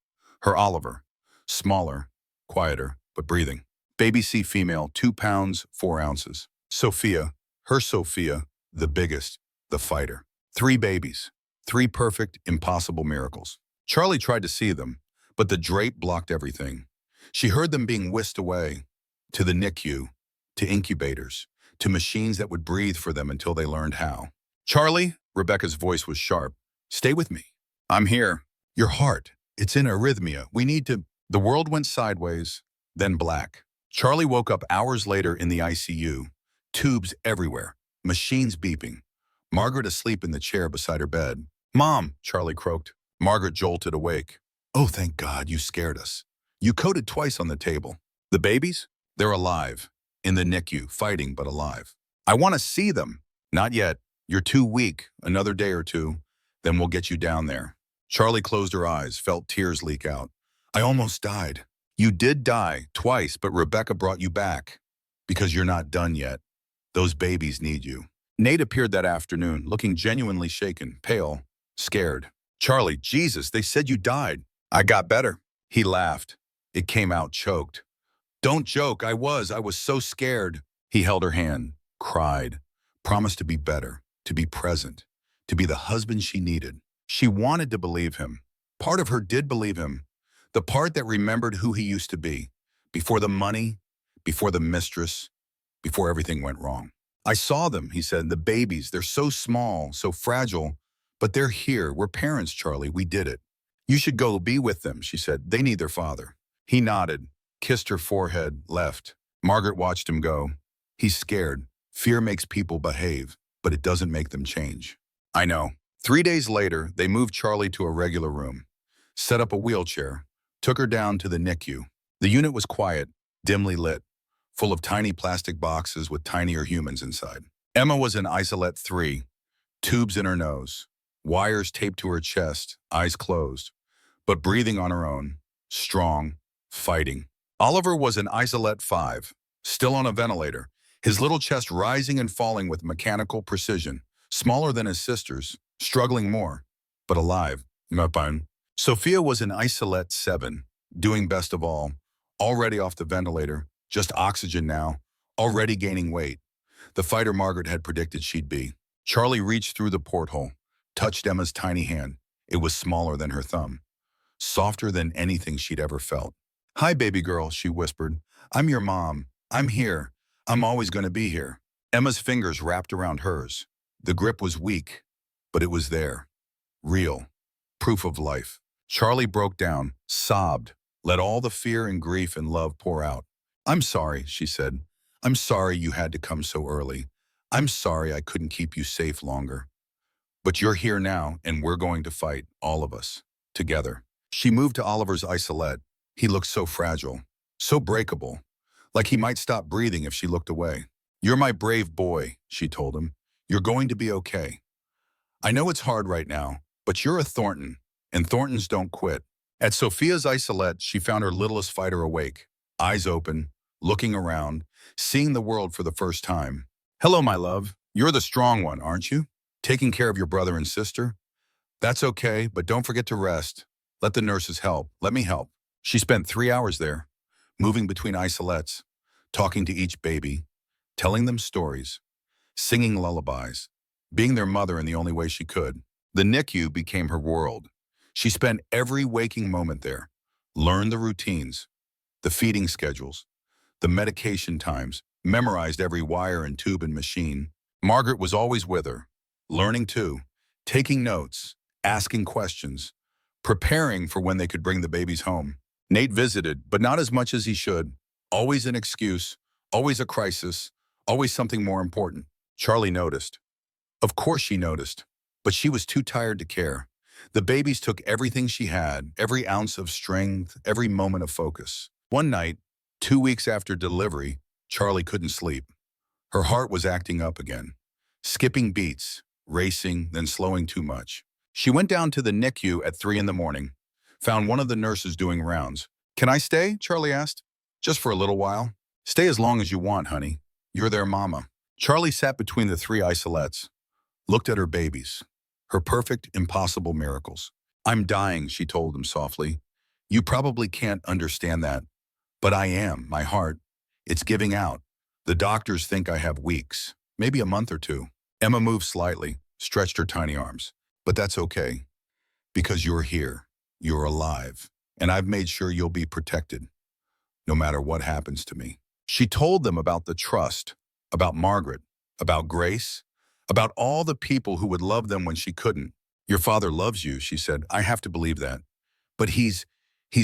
Her Oliver. Smaller, quieter, but breathing. Baby C, female, 2 pounds 4 ounces. Sophia. Her Sophia, the biggest, the fighter. 3 babies. 3 perfect, impossible miracles. Charlie tried to see them, but the drape blocked everything. She heard them being whisked away, to the NICU, to incubators, to machines that would breathe for them until they learned how. Charlie, Rebecca's voice was sharp. Stay with me. I'm here. Your heart, it's in arrhythmia. We need to... The world went sideways, then black. Charlie woke up hours later in the ICU, tubes everywhere, machines beeping. Margaret asleep in the chair beside her bed. Mom, Charlie croaked. Margaret jolted awake. Oh, thank God, you scared us. You coded twice on the table. The babies? They're alive. In the NICU, fighting but alive. I want to see them. Not yet. You're too weak. Another day or two. Then we'll get you down there. Charlie closed her eyes, felt tears leak out. I almost died. You did die, twice, but Rebecca brought you back. Because you're not done yet. Those babies need you. Nate appeared that afternoon, looking genuinely shaken, pale, scared. Charlie, Jesus, they said you died. I got better. He laughed. It came out choked. Don't joke, I was so scared. He held her hand, cried, promised to be better, to be present, to be the husband she needed. She wanted to believe him. Part of her did believe him. The part that remembered who he used to be, before the money, before the mistress, before everything went wrong. I saw them, he said, the babies, they're so small, so fragile, but they're here. We're parents, Charlie, we did it. You should go be with them, she said. They need their father. He nodded, kissed her forehead, left. Margaret watched him go. He's scared. Fear makes people behave, but it doesn't make them change. I know. 3 days later, they moved Charlie to a regular room, set up a wheelchair, took her down to the NICU. The unit was quiet, dimly lit, full of tiny plastic boxes with tinier humans inside. Emma was in isolate 3, tubes in her nose, wires taped to her chest, eyes closed, but breathing on her own, strong, fighting. Oliver was in isolate 5, still on a ventilator, his little chest rising and falling with mechanical precision, smaller than his sister's, struggling more, but alive. Sophia was in isolate 7, doing best of all, already off the ventilator, just oxygen now, already gaining weight. The fighter Margaret had predicted she'd be. Charlie reached through the porthole, touched Emma's tiny hand. It was smaller than her thumb, softer than anything she'd ever felt. Hi, baby girl, she whispered. I'm your mom. I'm here. I'm always going to be here. Emma's fingers wrapped around hers. The grip was weak, but it was there. Real. Proof of life. Charlie broke down, sobbed, let all the fear and grief and love pour out. I'm sorry, she said. I'm sorry you had to come so early. I'm sorry I couldn't keep you safe longer. But you're here now, and we're going to fight, all of us, together. She moved to Oliver's isolette. He looked so fragile, so breakable, like he might stop breathing if she looked away. You're my brave boy, she told him. You're going to be okay. I know it's hard right now, but you're a Thornton, and Thorntons don't quit. At Sophia's isolette, she found her littlest fighter awake, eyes open, looking around, seeing the world for the first time. Hello, my love. You're the strong one, aren't you? Taking care of your brother and sister? That's okay, but don't forget to rest. Let the nurses help. Let me help. She spent 3 hours there, moving between isolettes, talking to each baby, telling them stories, singing lullabies, being their mother in the only way she could. The NICU became her world. She spent every waking moment there, learned the routines, the feeding schedules, the medication times, memorized every wire and tube and machine. Margaret was always with her, learning too, taking notes, asking questions, preparing for when they could bring the babies home. Nate visited, but not as much as he should. Always an excuse, always a crisis, always something more important. Charlie noticed. Of course she noticed, but she was too tired to care. The babies took everything she had, every ounce of strength, every moment of focus. One night, 2 weeks after delivery, Charlie couldn't sleep. Her heart was acting up again, skipping beats, racing, then slowing too much. She went down to the NICU at 3 in the morning, found one of the nurses doing rounds. Can I stay? Charlie asked. Just for a little while. Stay as long as you want, honey. You're their mama. Charlie sat between the 3 isolettes, looked at her babies, her perfect, impossible miracles. I'm dying, she told him softly. You probably can't understand that, but I am, my heart. It's giving out. The doctors think I have weeks, maybe a month or 2. Emma moved slightly, stretched her tiny arms. But that's okay, because you're here. you're alive, and I've made sure you'll be protected, no matter what happens to me. She told them about the trust, about Margaret, about Grace, about all the people who would love them when she couldn't. Your father loves you, she said. I have to believe that. But he's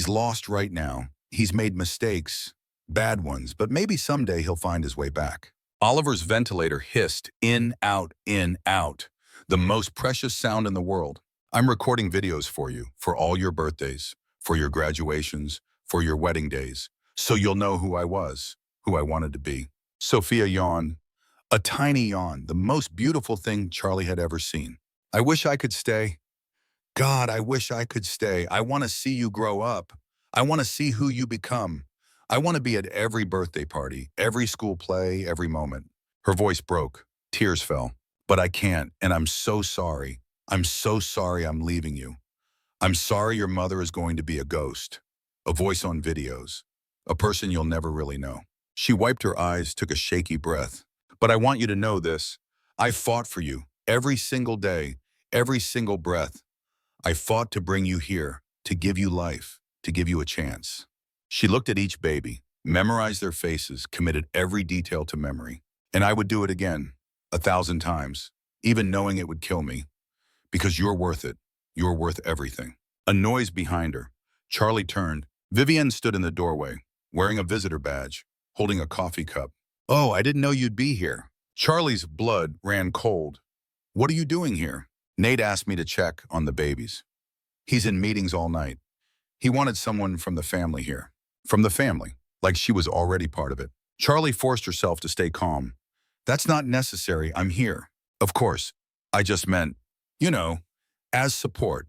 lost right now. He's made mistakes, bad ones, but maybe someday he'll find his way back. Oliver's ventilator hissed, in, out, the most precious sound in the world. I'm recording videos for you, for all your birthdays, for your graduations, for your wedding days, so you'll know who I was, who I wanted to be. Sophia yawned, a tiny yawn, the most beautiful thing Charlie had ever seen. I wish I could stay. God, I wish I could stay. I want to see you grow up. I want to see who you become. I want to be at every birthday party, every school play, every moment. Her voice broke. Tears fell. But I can't, and I'm so sorry. I'm so sorry I'm leaving you. I'm sorry your mother is going to be a ghost, a voice on videos, a person you'll never really know. She wiped her eyes, took a shaky breath. But I want you to know this. I fought for you every single day, every single breath. I fought to bring you here, to give you life, to give you a chance. She looked at each baby, memorized their faces, committed every detail to memory. And I would do it again, 1,000 times, even knowing it would kill me. Because you're worth it. You're worth everything. A noise behind her. Charlie turned. Vivienne stood in the doorway, wearing a visitor badge, holding a coffee cup. Oh, I didn't know you'd be here. Charlie's blood ran cold. What are you doing here? Nate asked me to check on the babies. He's in meetings all night. He wanted someone from the family here. From the family, like she was already part of it. Charlie forced herself to stay calm. That's not necessary. I'm here. Of course. I just meant, you know, as support.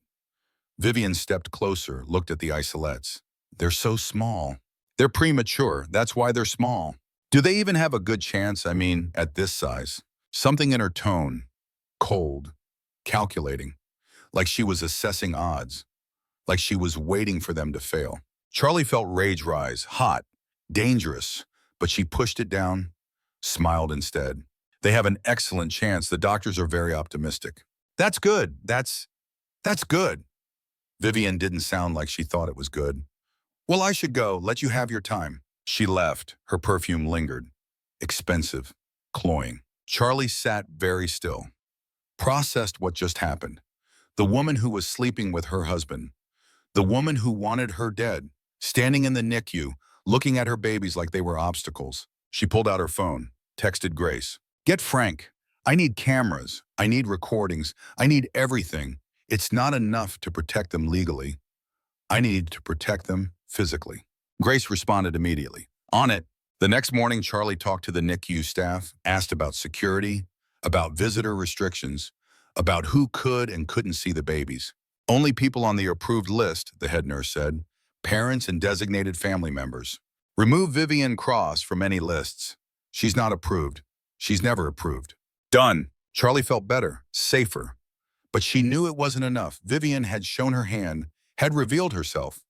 Vivienne stepped closer, looked at the isolettes. They're so small. They're premature. That's why they're small. Do they even have a good chance? I mean, at this size. Something in her tone. Cold. Calculating. Like she was assessing odds. Like she was waiting for them to fail. Charlie felt rage rise. Hot. Dangerous. But she pushed it down. Smiled instead. They have an excellent chance. The doctors are very optimistic. That's good. That's good. Vivienne didn't sound like she thought it was good. Well, I should go. Let you have your time. She left. Her perfume lingered. Expensive. Cloying. Charlie sat very still. Processed what just happened. The woman who was sleeping with her husband. The woman who wanted her dead. Standing in the NICU, looking at her babies like they were obstacles. She pulled out her phone. Texted Grace. Get Frank. I need cameras. I need recordings. I need everything. It's not enough to protect them legally. I need to protect them physically. Grace responded immediately. On it. The next morning, Charlie talked to the NICU staff, asked about security, about visitor restrictions, about who could and couldn't see the babies. Only people on the approved list, the head nurse said, parents and designated family members. Remove Vivienne Cross from any lists. She's not approved. She's never approved. Done. Charlie felt better, safer. But she knew it wasn't enough. Vivienne had shown her hand, had revealed herself.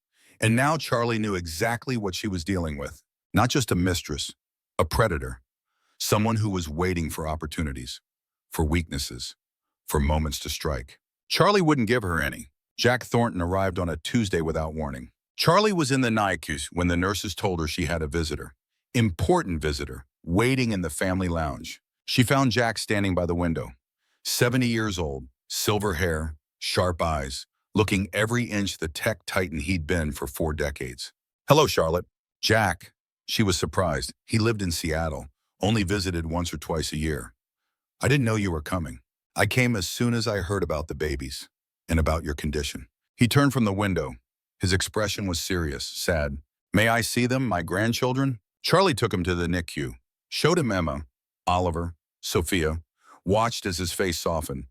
And now Charlie knew exactly what she was dealing with. Not just a mistress, a predator. Someone who was waiting for opportunities, for weaknesses, for moments to strike. Charlie wouldn't give her any. Jack Thornton arrived on a Tuesday without warning. Charlie was in the NICU when the nurses told her she had a visitor. Important visitor, waiting in the family lounge. She found Jack standing by the window. 70 years old, silver hair, sharp eyes, looking every inch the tech titan he'd been for 4 decades. Hello, Charlotte. Jack. She was surprised. He lived in Seattle, only visited once or twice a year. I didn't know you were coming. I came as soon as I heard about the babies and about your condition. He turned from the window. His expression was serious, sad. May I see them, my grandchildren? Charlie took him to the NICU, showed him Emma, Oliver, Sophia, watched as his face softened,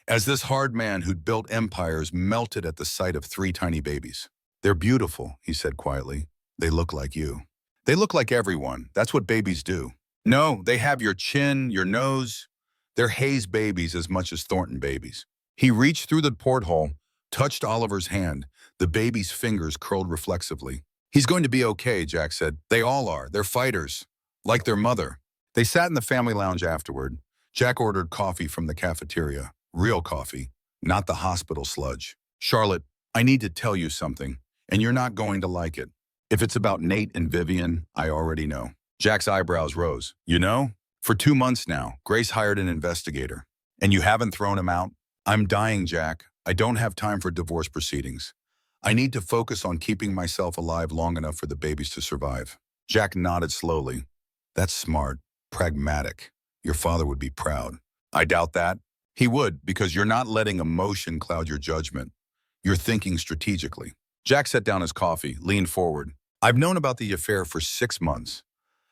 as this hard man who'd built empires melted at the sight of 3 tiny babies. They're beautiful, he said quietly. They look like you. They look like everyone. That's what babies do. No, they have your chin, your nose. They're Hayes babies as much as Thornton babies. He reached through the porthole, touched Oliver's hand. The baby's fingers curled reflexively. He's going to be okay, Jack said. They all are. They're fighters. Like their mother. They sat in the family lounge afterward. Jack ordered coffee from the cafeteria. Real coffee, not the hospital sludge. Charlotte, I need to tell you something, and you're not going to like it. If it's about Nate and Vivian, I already know. Jack's eyebrows rose. You know? For 2 months now, Grace hired an investigator. And you haven't thrown him out? I'm dying, Jack. I don't have time for divorce proceedings. I need to focus on keeping myself alive long enough for the babies to survive. Jack nodded slowly. That's smart, pragmatic. Your father would be proud. I doubt that. He would, because you're not letting emotion cloud your judgment. You're thinking strategically. Jack set down his coffee, leaned forward. I've known about the affair for 6 months.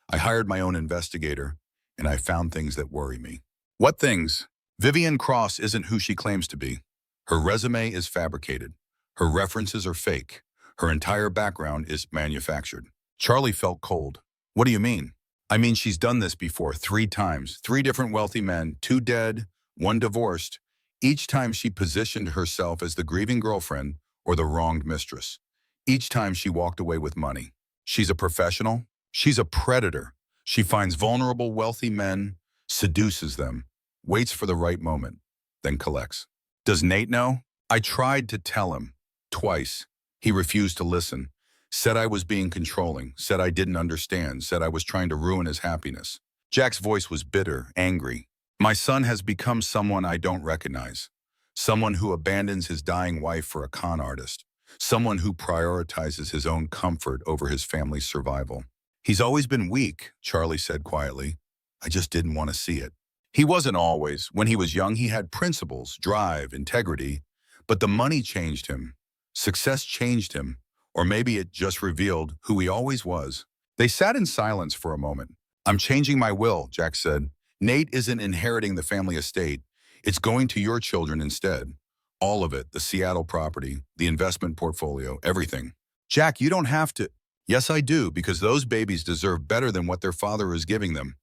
I hired my own investigator, and I found things that worry me. What things? Vivian Cross isn't who she claims to be. Her resume is fabricated. Her references are fake. Her entire background is manufactured. Charlie felt cold. What do you mean? I mean, she's done this before 3 times. 3 different wealthy men, 2 dead, 1 divorced. Each time she positioned herself as the grieving girlfriend or the wronged mistress. Each time she walked away with money. She's a professional. She's a predator. She finds vulnerable, wealthy men, seduces them, waits for the right moment, then collects. Does Nate know? I tried to tell him. Twice. He refused to listen. Said I was being controlling. Said I didn't understand. Said I was trying to ruin his happiness. Jack's voice was bitter, angry. My son has become someone I don't recognize. Someone who abandons his dying wife for a con artist. Someone who prioritizes his own comfort over his family's survival. He's always been weak, Charlie said quietly. I just didn't want to see it. He wasn't always. When he was young, he had principles, drive, integrity. But the money changed him. Success changed him. Or maybe it just revealed who he always was. They sat in silence for a moment. I'm changing my will, Jack said. Nate isn't inheriting the family estate. It's going to your children instead. All of it, the Seattle property, the investment portfolio, everything. Jack, you don't have to. Yes, I do, because those babies deserve better than what their father is giving them.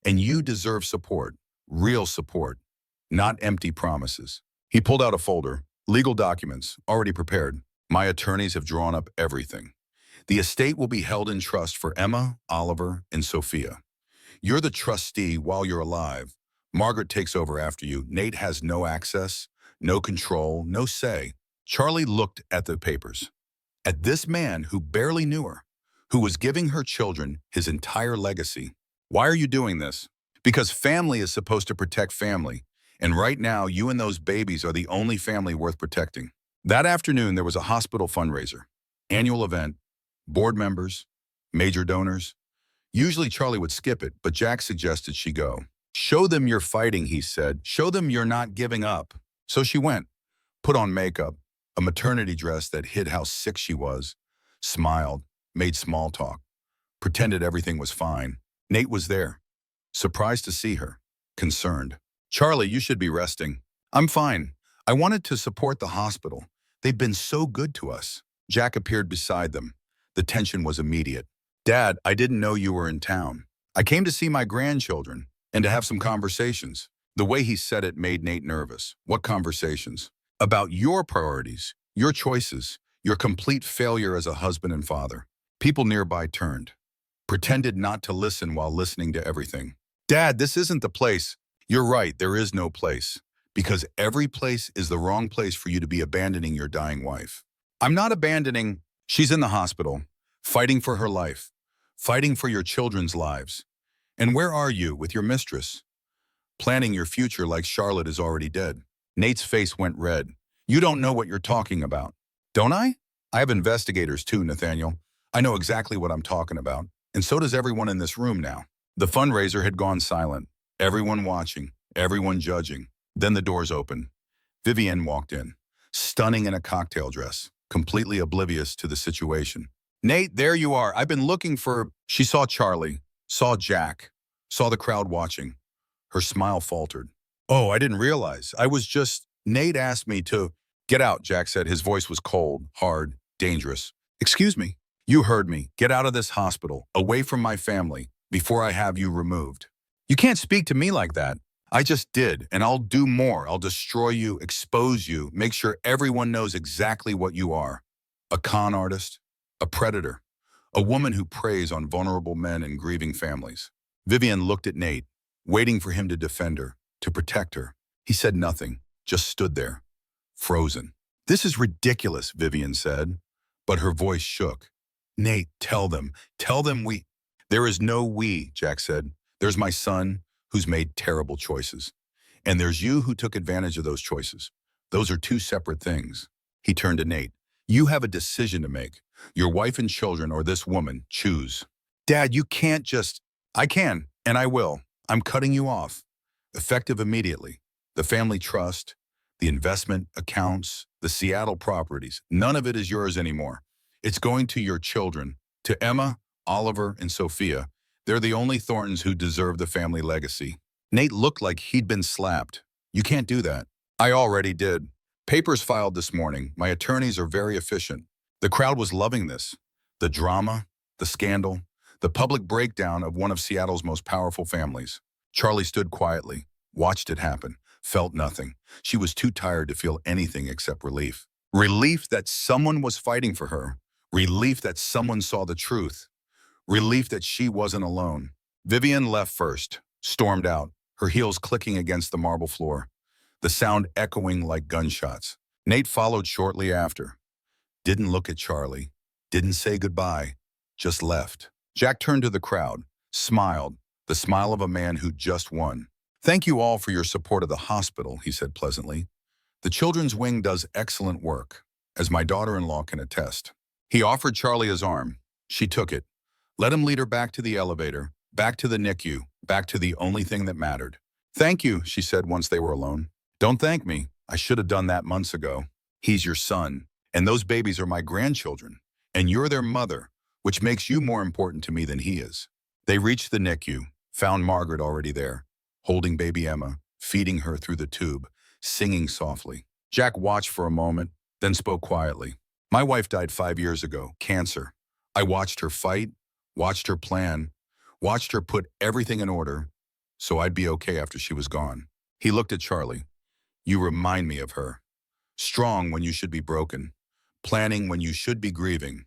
And you deserve support, real support, not empty promises. He pulled out a folder, legal documents, already prepared. My attorneys have drawn up everything. The estate will be held in trust for Emma, Oliver, and Sophia. You're the trustee while you're alive. Margaret takes over after you. Nate has no access, no control, no say. Charlie looked at the papers, at this man who barely knew her, who was giving her children his entire legacy. Why are you doing this? Because family is supposed to protect family. And right now, you and those babies are the only family worth protecting. That afternoon, there was a hospital fundraiser, annual event, board members, major donors. Usually Charlie would skip it, but Jack suggested she go. Show them you're fighting, he said. Show them you're not giving up. So she went, put on makeup, a maternity dress that hid how sick she was, smiled, made small talk, pretended everything was fine. Nate was there, surprised to see her, concerned. Charlie, you should be resting. I'm fine. I wanted to support the hospital. They've been so good to us. Jack appeared beside them. The tension was immediate. Dad, I didn't know you were in town. I came to see my grandchildren and to have some conversations. The way he said it made Nate nervous. What conversations? About your priorities, your choices, your complete failure as a husband and father. People nearby turned, pretended not to listen while listening to everything. Dad, this isn't the place. You're right, there is no place. Because every place is the wrong place for you to be abandoning your dying wife. I'm not abandoning. She's in the hospital, fighting for her life, fighting for your children's lives. And where are you with your mistress? Planning your future like Charlotte is already dead. Nate's face went red. You don't know what you're talking about. Don't I? I have investigators too, Nathaniel. I know exactly what I'm talking about. And so does everyone in this room now. The fundraiser had gone silent. Everyone watching, everyone judging. Then the doors opened. Vivian walked in, stunning in a cocktail dress, completely oblivious to the situation. Nate, there you are. I've been looking for... She saw Charlie, saw Jack, saw the crowd watching. Her smile faltered. Oh, I didn't realize. I was just... Nate asked me to... Get out, Jack said. His voice was cold, hard, dangerous. Excuse me. You heard me. Get out of this hospital, away from my family, before I have you removed. You can't speak to me like that. I just did, and I'll do more. I'll destroy you, expose you, make sure everyone knows exactly what you are. A con artist, a predator, a woman who preys on vulnerable men and grieving families. Vivian looked at Nate, waiting for him to defend her, to protect her. He said nothing, just stood there, frozen. This is ridiculous, Vivian said, but her voice shook. Nate, tell them we. There is no we, Jack said. There's my son, who's made terrible choices. And there's you who took advantage of those choices. Those are two separate things. He turned to Nate. You have a decision to make. Your wife and children or this woman, choose. Dad, you can't just... I can, and I will. I'm cutting you off. Effective immediately. The family trust, the investment accounts, the Seattle properties. None of it is yours anymore. It's going to your children, to Emma, Oliver, and Sophia. They're the only Thorntons who deserve the family legacy. Nate looked like he'd been slapped. You can't do that. I already did. Papers filed this morning. My attorneys are very efficient. The crowd was loving this. The drama, the scandal, the public breakdown of one of Seattle's most powerful families. Charlie stood quietly, watched it happen, felt nothing. She was too tired to feel anything except relief. Relief that someone was fighting for her. Relief that someone saw the truth. Relief that she wasn't alone. Vivian left first, stormed out, her heels clicking against the marble floor, the sound echoing like gunshots. Nate followed shortly after. Didn't look at Charlie, didn't say goodbye, just left. Jack turned to the crowd, smiled, the smile of a man who just won. Thank you all for your support of the hospital, he said pleasantly. The children's wing does excellent work, as my daughter-in-law can attest. He offered Charlie his arm. She took it. Let him lead her back to the elevator, back to the NICU, back to the only thing that mattered. Thank you, she said once they were alone. Don't thank me. I should have done that months ago. He's your son, and those babies are my grandchildren, and you're their mother, which makes you more important to me than he is. They reached the NICU, found Margaret already there, holding baby Emma, feeding her through the tube, singing softly. Jack watched for a moment, then spoke quietly. My wife died 5 years ago, cancer. I watched her fight, watched her plan, watched her put everything in order, so I'd be okay after she was gone. He looked at Charlie. You remind me of her. Strong when you should be broken, planning when you should be grieving,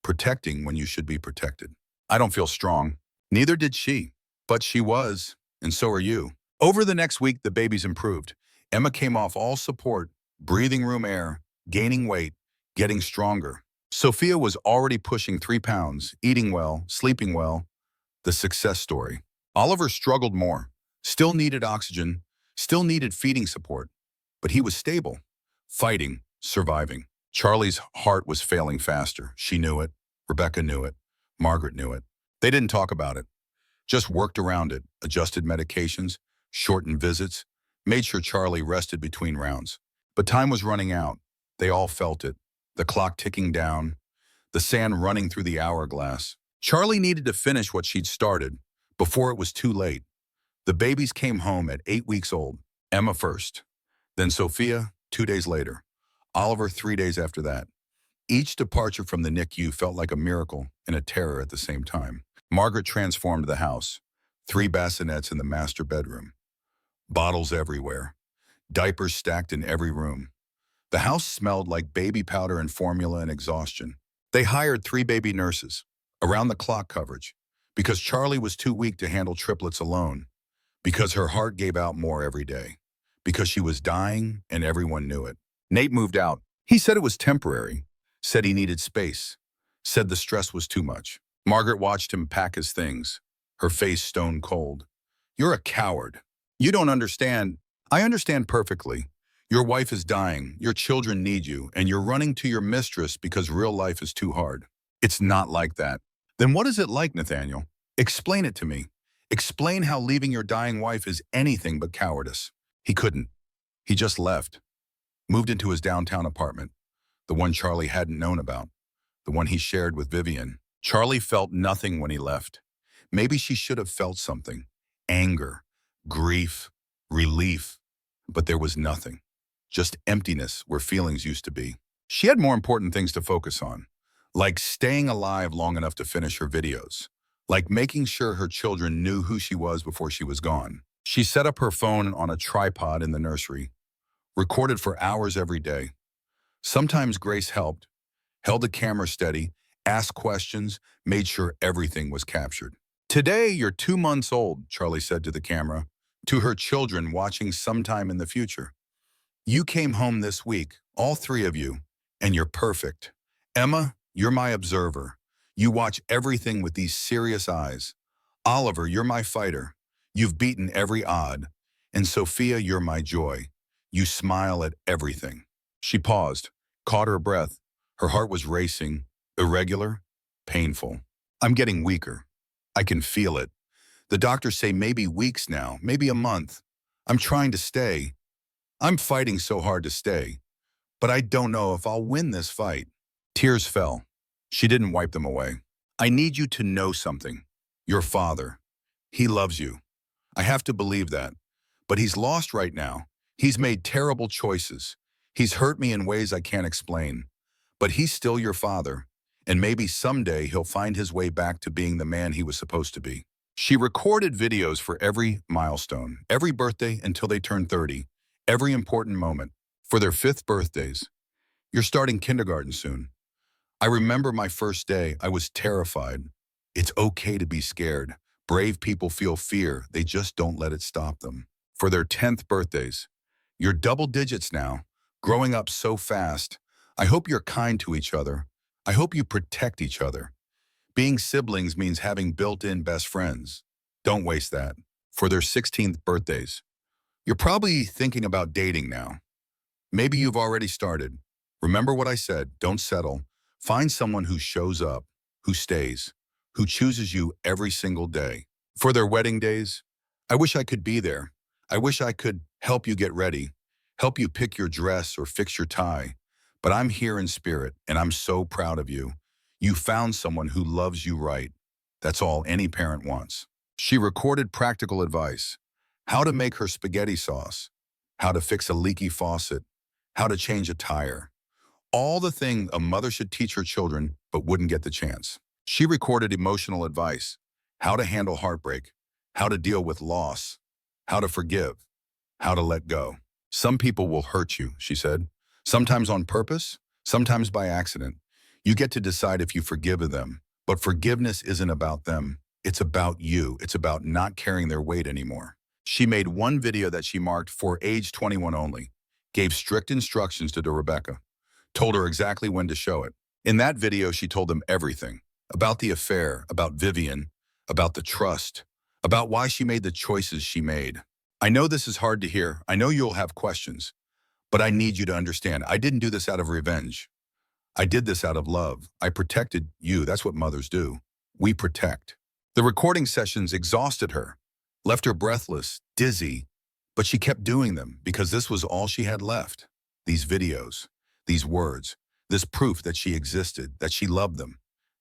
protecting when you should be protected. I don't feel strong. Neither did she, but she was, and so are you. Over the next week, the babies improved. Emma came off all support, breathing room air, gaining weight, getting stronger. Sophia was already pushing 3 pounds, eating well, sleeping well. The success story. Oliver struggled more, still needed oxygen, still needed feeding support, but he was stable, fighting, surviving. Charlie's heart was failing faster. She knew it. Rebecca knew it. Margaret knew it. They didn't talk about it, just worked around it, adjusted medications, shortened visits, made sure Charlie rested between rounds. But time was running out. They all felt it, the clock ticking down, the sand running through the hourglass. Charlie needed to finish what she'd started before it was too late. The babies came home at 8 weeks old, Emma first, then Sophia 2 days later, Oliver 3 days after that. Each departure from the NICU felt like a miracle and a terror at the same time. Margaret transformed the house, 3 bassinets in the master bedroom, bottles everywhere, diapers stacked in every room. The house smelled like baby powder and formula and exhaustion. They hired 3 baby nurses, around-the-clock coverage, because Charlie was too weak to handle triplets alone, because her heart gave out more every day, because she was dying and everyone knew it. Nate moved out. He said it was temporary, said he needed space, said the stress was too much. Margaret watched him pack his things, her face stone cold. You're a coward. You don't understand. I understand perfectly. Your wife is dying, your children need you, and you're running to your mistress because real life is too hard. It's not like that. Then what is it like, Nathaniel? Explain it to me. Explain how leaving your dying wife is anything but cowardice. He couldn't. He just left. Moved into his downtown apartment, the one Charlie hadn't known about, the one he shared with Vivian. Charlie felt nothing when he left. Maybe she should have felt something. Anger, grief, relief. But there was nothing. Just emptiness where feelings used to be. She had more important things to focus on, like staying alive long enough to finish her videos, like making sure her children knew who she was before she was gone. She set up her phone on a tripod in the nursery, recorded for hours every day. Sometimes Grace helped, held the camera steady, asked questions, made sure everything was captured. Today, you're 2 months old, Charlie said to the camera, to her children watching sometime in the future. You came home this week, all three of you, and you're perfect. Emma, you're my observer. You watch everything with these serious eyes. Oliver, you're my fighter. You've beaten every odd. And Sophia, you're my joy. You smile at everything. She paused, caught her breath. Her heart was racing, irregular, painful. I'm getting weaker. I can feel it. The doctors say maybe weeks now, maybe a month. I'm trying to stay. I'm fighting so hard to stay. But I don't know if I'll win this fight. Tears fell. She didn't wipe them away. I need you to know something. Your father. He loves you. I have to believe that. But he's lost right now. He's made terrible choices. He's hurt me in ways I can't explain. But he's still your father. And maybe someday he'll find his way back to being the man he was supposed to be. She recorded videos for every milestone, every birthday until they turned 30, every important moment. For their 5th birthdays. You're starting kindergarten soon. I remember my first day, I was terrified. It's okay to be scared. Brave people feel fear, they just don't let it stop them. For their 10th birthdays. You're double digits now, growing up so fast. I hope you're kind to each other. I hope you protect each other. Being siblings means having built-in best friends. Don't waste that. For their 16th birthdays. You're probably thinking about dating now. Maybe you've already started. Remember what I said, don't settle. Find someone who shows up, who stays, who chooses you every single day. For their wedding days, I wish I could be there. I wish I could help you get ready, help you pick your dress or fix your tie. But I'm here in spirit, and I'm so proud of you. You found someone who loves you right. That's all any parent wants. She recorded practical advice. How to make her spaghetti sauce, how to fix a leaky faucet, how to change a tire. All the things a mother should teach her children but wouldn't get the chance. She recorded emotional advice, how to handle heartbreak, how to deal with loss, how to forgive, how to let go. Some people will hurt you, she said, sometimes on purpose, sometimes by accident. You get to decide if you forgive them, but forgiveness isn't about them. It's about you. It's about not carrying their weight anymore. She made one video that she marked for age 21 only, gave strict instructions to Rebecca, told her exactly when to show it. In that video, she told them everything about the affair, about Vivian, about the trust, about why she made the choices she made. I know this is hard to hear. I know you'll have questions, but I need you to understand. I didn't do this out of revenge. I did this out of love. I protected you. That's what mothers do. We protect. The recording sessions exhausted her, left her breathless, dizzy, but she kept doing them because this was all she had left. These videos, these words, this proof that she existed, that she loved them,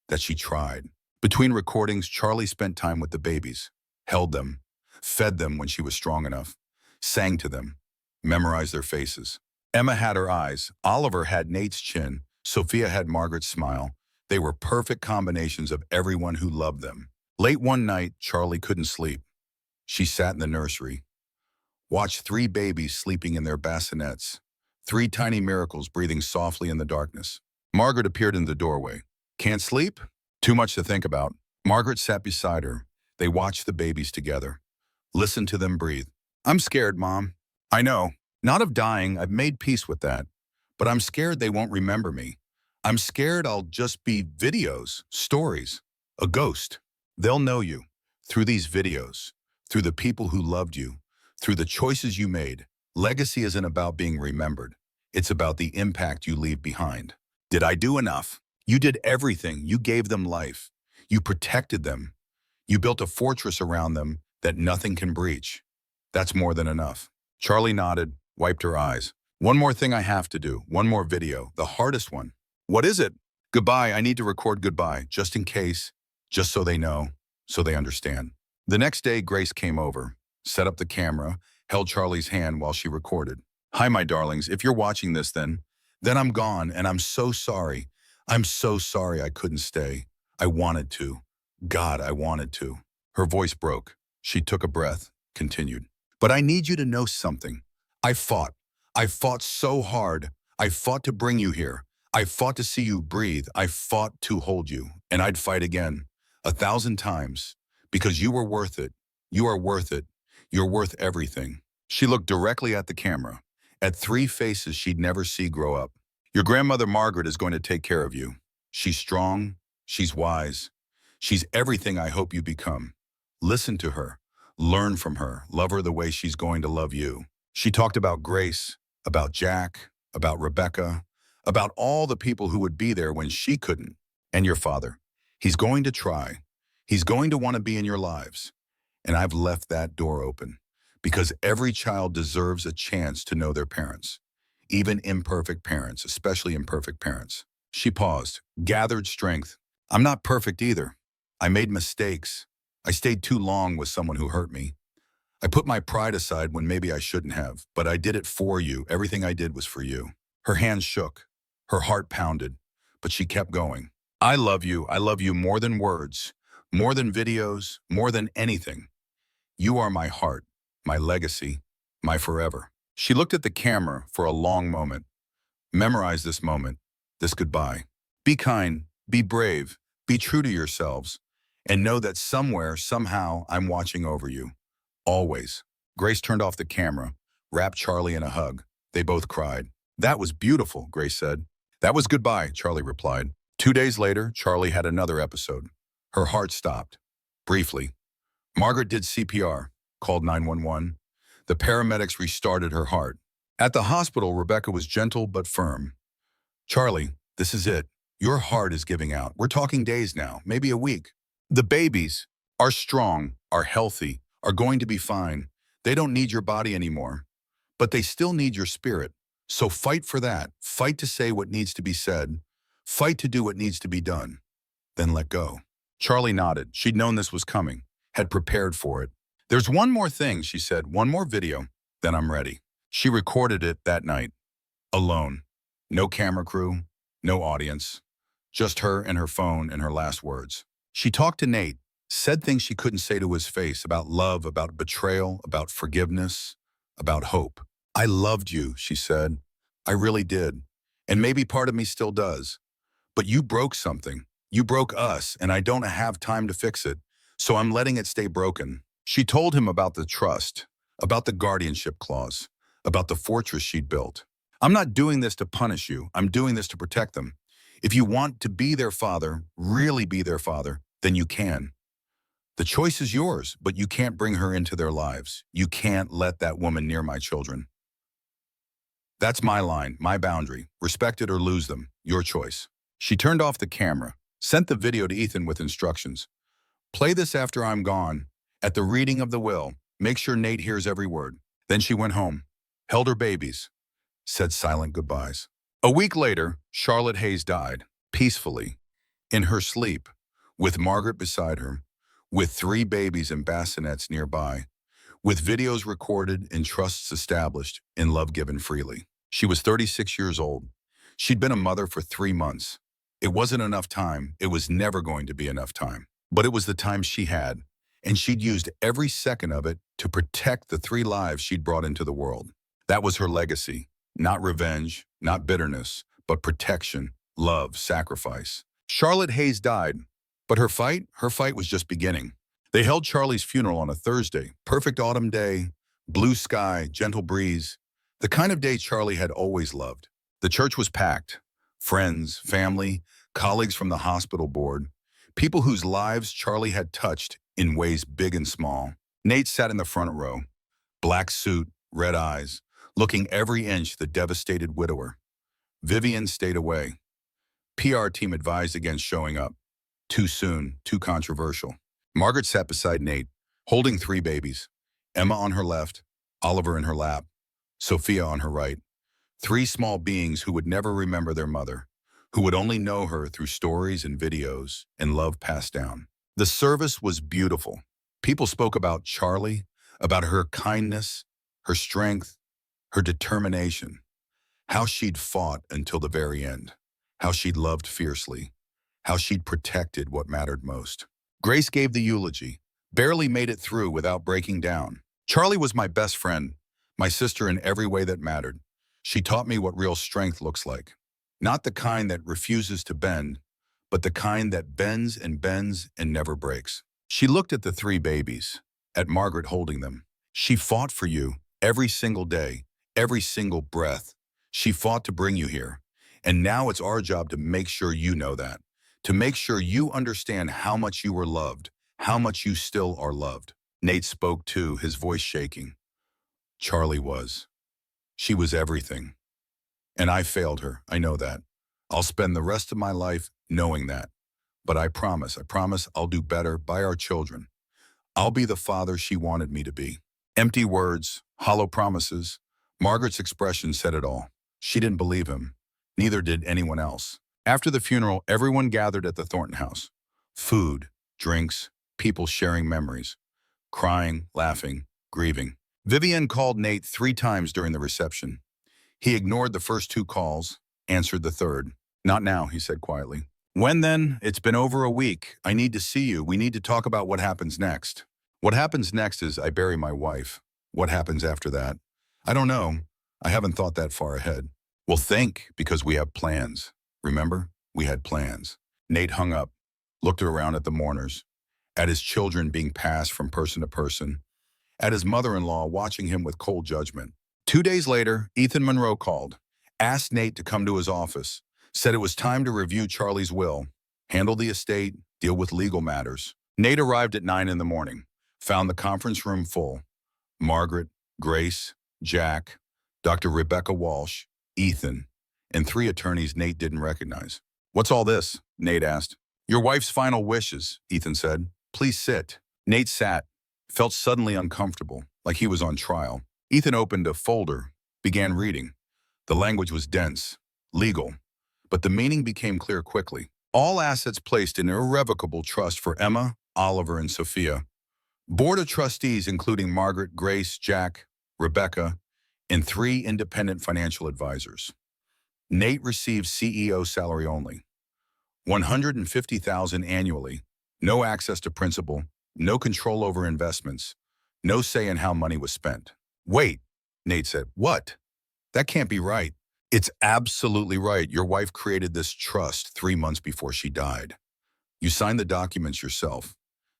that she tried. Between recordings, Charlie spent time with the babies, held them, fed them when she was strong enough, sang to them, memorized their faces. Emma had her eyes, Oliver had Nate's chin, Sophia had Margaret's smile. They were perfect combinations of everyone who loved them. Late one night, Charlie couldn't sleep. She sat in the nursery, watched 3 babies sleeping in their bassinets, 3 tiny miracles breathing softly in the darkness. Margaret appeared in the doorway. Can't sleep? Too much to think about. Margaret sat beside her. They watched the babies together. Listened to them breathe. I'm scared, Mom. I know. Not of dying, I've made peace with that. But I'm scared they won't remember me. I'm scared I'll just be videos, stories, a ghost. They'll know you through these videos, through the people who loved you, through the choices you made. Legacy isn't about being remembered. It's about the impact you leave behind. Did I do enough? You did everything. You gave them life. You protected them. You built a fortress around them that nothing can breach. That's more than enough. Charlie nodded, wiped her eyes. One more thing I have to do. One more video. The hardest one. What is it? Goodbye. I need to record goodbye, just in case, just so they know, so they understand. The next day, Grace came over, set up the camera, held Charlie's hand while she recorded. Hi, my darlings. If you're watching this, then I'm gone, and I'm so sorry. I'm so sorry I couldn't stay. I wanted to. God, I wanted to. Her voice broke. She took a breath, continued. But I need you to know something. I fought. I fought so hard. I fought to bring you here. I fought to see you breathe. I fought to hold you. And I'd fight again, 1,000 times. Because you were worth it. You are worth it. You're worth everything. She looked directly at the camera. at three faces she'd never see grow up. Your grandmother Margaret is going to take care of you. She's strong, she's wise, she's everything I hope you become. Listen to her, learn from her, love her the way she's going to love you. She talked about Grace, about Jack, about Rebecca, about all the people who would be there when she couldn't. And your father, he's going to try. He's going to want to be in your lives. And I've left that door open because every child deserves a chance to know their parents, even imperfect parents, especially imperfect parents. She paused, gathered strength. I'm not perfect either. I made mistakes. I stayed too long with someone who hurt me. I put my pride aside when maybe I shouldn't have, but I did it for you. Everything I did was for you. Her hands shook. Her heart pounded, but she kept going. I love you. I love you more than words, more than videos, more than anything. You are my heart, my legacy, my forever. She looked at the camera for a long moment. Memorize this moment, this goodbye. Be kind, be brave, be true to yourselves, and know that somewhere, somehow, I'm watching over you. Always. Grace turned off the camera, wrapped Charlie in a hug. They both cried. That was beautiful, Grace said. That was goodbye, Charlie replied. 2 days later, Charlie had another episode. Her heart stopped. Briefly. Margaret did CPR, called 911. The paramedics restarted her heart. At the hospital, Rebecca was gentle but firm. Charlie, this is it. Your heart is giving out. We're talking days now, maybe a week. The babies are strong, are healthy, are going to be fine. They don't need your body anymore, but they still need your spirit. So fight for that. Fight to say what needs to be said. Fight to do what needs to be done. Then let go. Charlie nodded. She'd known this was coming, had prepared for it. There's one more thing, she said, one more video, then I'm ready. She recorded it that night, alone. No camera crew, no audience, just her and her phone and her last words. She talked to Nate, said things she couldn't say to his face about love, about betrayal, about forgiveness, about hope. I loved you, she said. I really did. And maybe part of me still does. But you broke something. You broke us, and I don't have time to fix it. So I'm letting it stay broken. She told him about the trust, about the guardianship clause, about the fortress she'd built. I'm not doing this to punish you. I'm doing this to protect them. If you want to be their father, really be their father, then you can. The choice is yours, but you can't bring her into their lives. You can't let that woman near my children. That's my line, my boundary. Respect it or lose them. Your choice. She turned off the camera, sent the video to Ethan with instructions. Play this after I'm gone. At the reading of the will, make sure Nate hears every word. Then she went home, held her babies, said silent goodbyes. A week later, Charlotte Hayes died, peacefully, in her sleep, with Margaret beside her, with 3 babies in bassinets nearby, with videos recorded and trusts established and love given freely. She was 36 years old. She'd been a mother for 3 months. It wasn't enough time. It was never going to be enough time. But it was the time she had, and she'd used every second of it to protect the 3 lives she'd brought into the world. That was her legacy. Not revenge, not bitterness, but protection, love, sacrifice. Charlotte Hayes died, but her fight was just beginning. They held Charlie's funeral on a Thursday, perfect autumn day, blue sky, gentle breeze, the kind of day Charlie had always loved. The church was packed. Friends, family, colleagues from the hospital board, people whose lives Charlie had touched in ways big and small. Nate sat in the front row, black suit, red eyes, looking every inch the devastated widower. Vivian stayed away. PR team advised against showing up. Too soon, too controversial. Margaret sat beside Nate, holding 3 babies. Emma on her left, Oliver in her lap, Sophia on her right. 3 small beings who would never remember their mother, who would only know her through stories and videos and love passed down. The service was beautiful. People spoke about Charlie, about her kindness, her strength, her determination, how she'd fought until the very end, how she'd loved fiercely, how she'd protected what mattered most. Grace gave the eulogy, barely made it through without breaking down. Charlie was my best friend, my sister in every way that mattered. She taught me what real strength looks like. Not the kind that refuses to bend, but the kind that bends and never breaks. She looked at the 3 babies, at Margaret holding them. She fought for you every single day, every single breath. She fought to bring you here. And now it's our job to make sure you know that, to make sure you understand how much you were loved, how much you still are loved. Nate spoke too, his voice shaking. Charlie was. She was everything. And I failed her, I know that. I'll spend the rest of my life knowing that. But I promise I'll do better by our children. I'll be the father she wanted me to be. Empty words, hollow promises. Margaret's expression said it all. She didn't believe him. Neither did anyone else. After the funeral, everyone gathered at the Thornton house. Food, drinks, people sharing memories. Crying, laughing, grieving. Vivian called Nate 3 times during the reception. He ignored the first 2 calls, answered the third. Not now, he said quietly. When then? It's been over a week. I need to see you. We need to talk about what happens next. What happens next is I bury my wife. What happens after that? I don't know. I haven't thought that far ahead. Well, think, because we have plans. Remember? We had plans. Nate hung up, looked around at the mourners, at his children being passed from person to person, at his mother-in-law watching him with cold judgment. 2 days later, Ethan Monroe called, asked Nate to come to his office, said it was time to review Charlie's will, handle the estate, deal with legal matters. Nate arrived at 9 in the morning, found the conference room full. Margaret, Grace, Jack, Dr. Rebecca Walsh, Ethan, and 3 attorneys Nate didn't recognize. What's all this? Nate asked. Your wife's final wishes, Ethan said. Please sit. Nate sat, felt suddenly uncomfortable, like he was on trial. Ethan opened a folder, began reading. The language was dense, legal, but the meaning became clear quickly. All assets placed in irrevocable trust for Emma, Oliver, and Sophia. Board of trustees including Margaret, Grace, Jack, Rebecca, and 3 independent financial advisors. Nate received CEO salary only. $150,000 annually, no access to principal, no control over investments, no say in how money was spent. Wait, Nate said, what? That can't be right. It's absolutely right. Your wife created this trust 3 months before she died. You signed the documents yourself.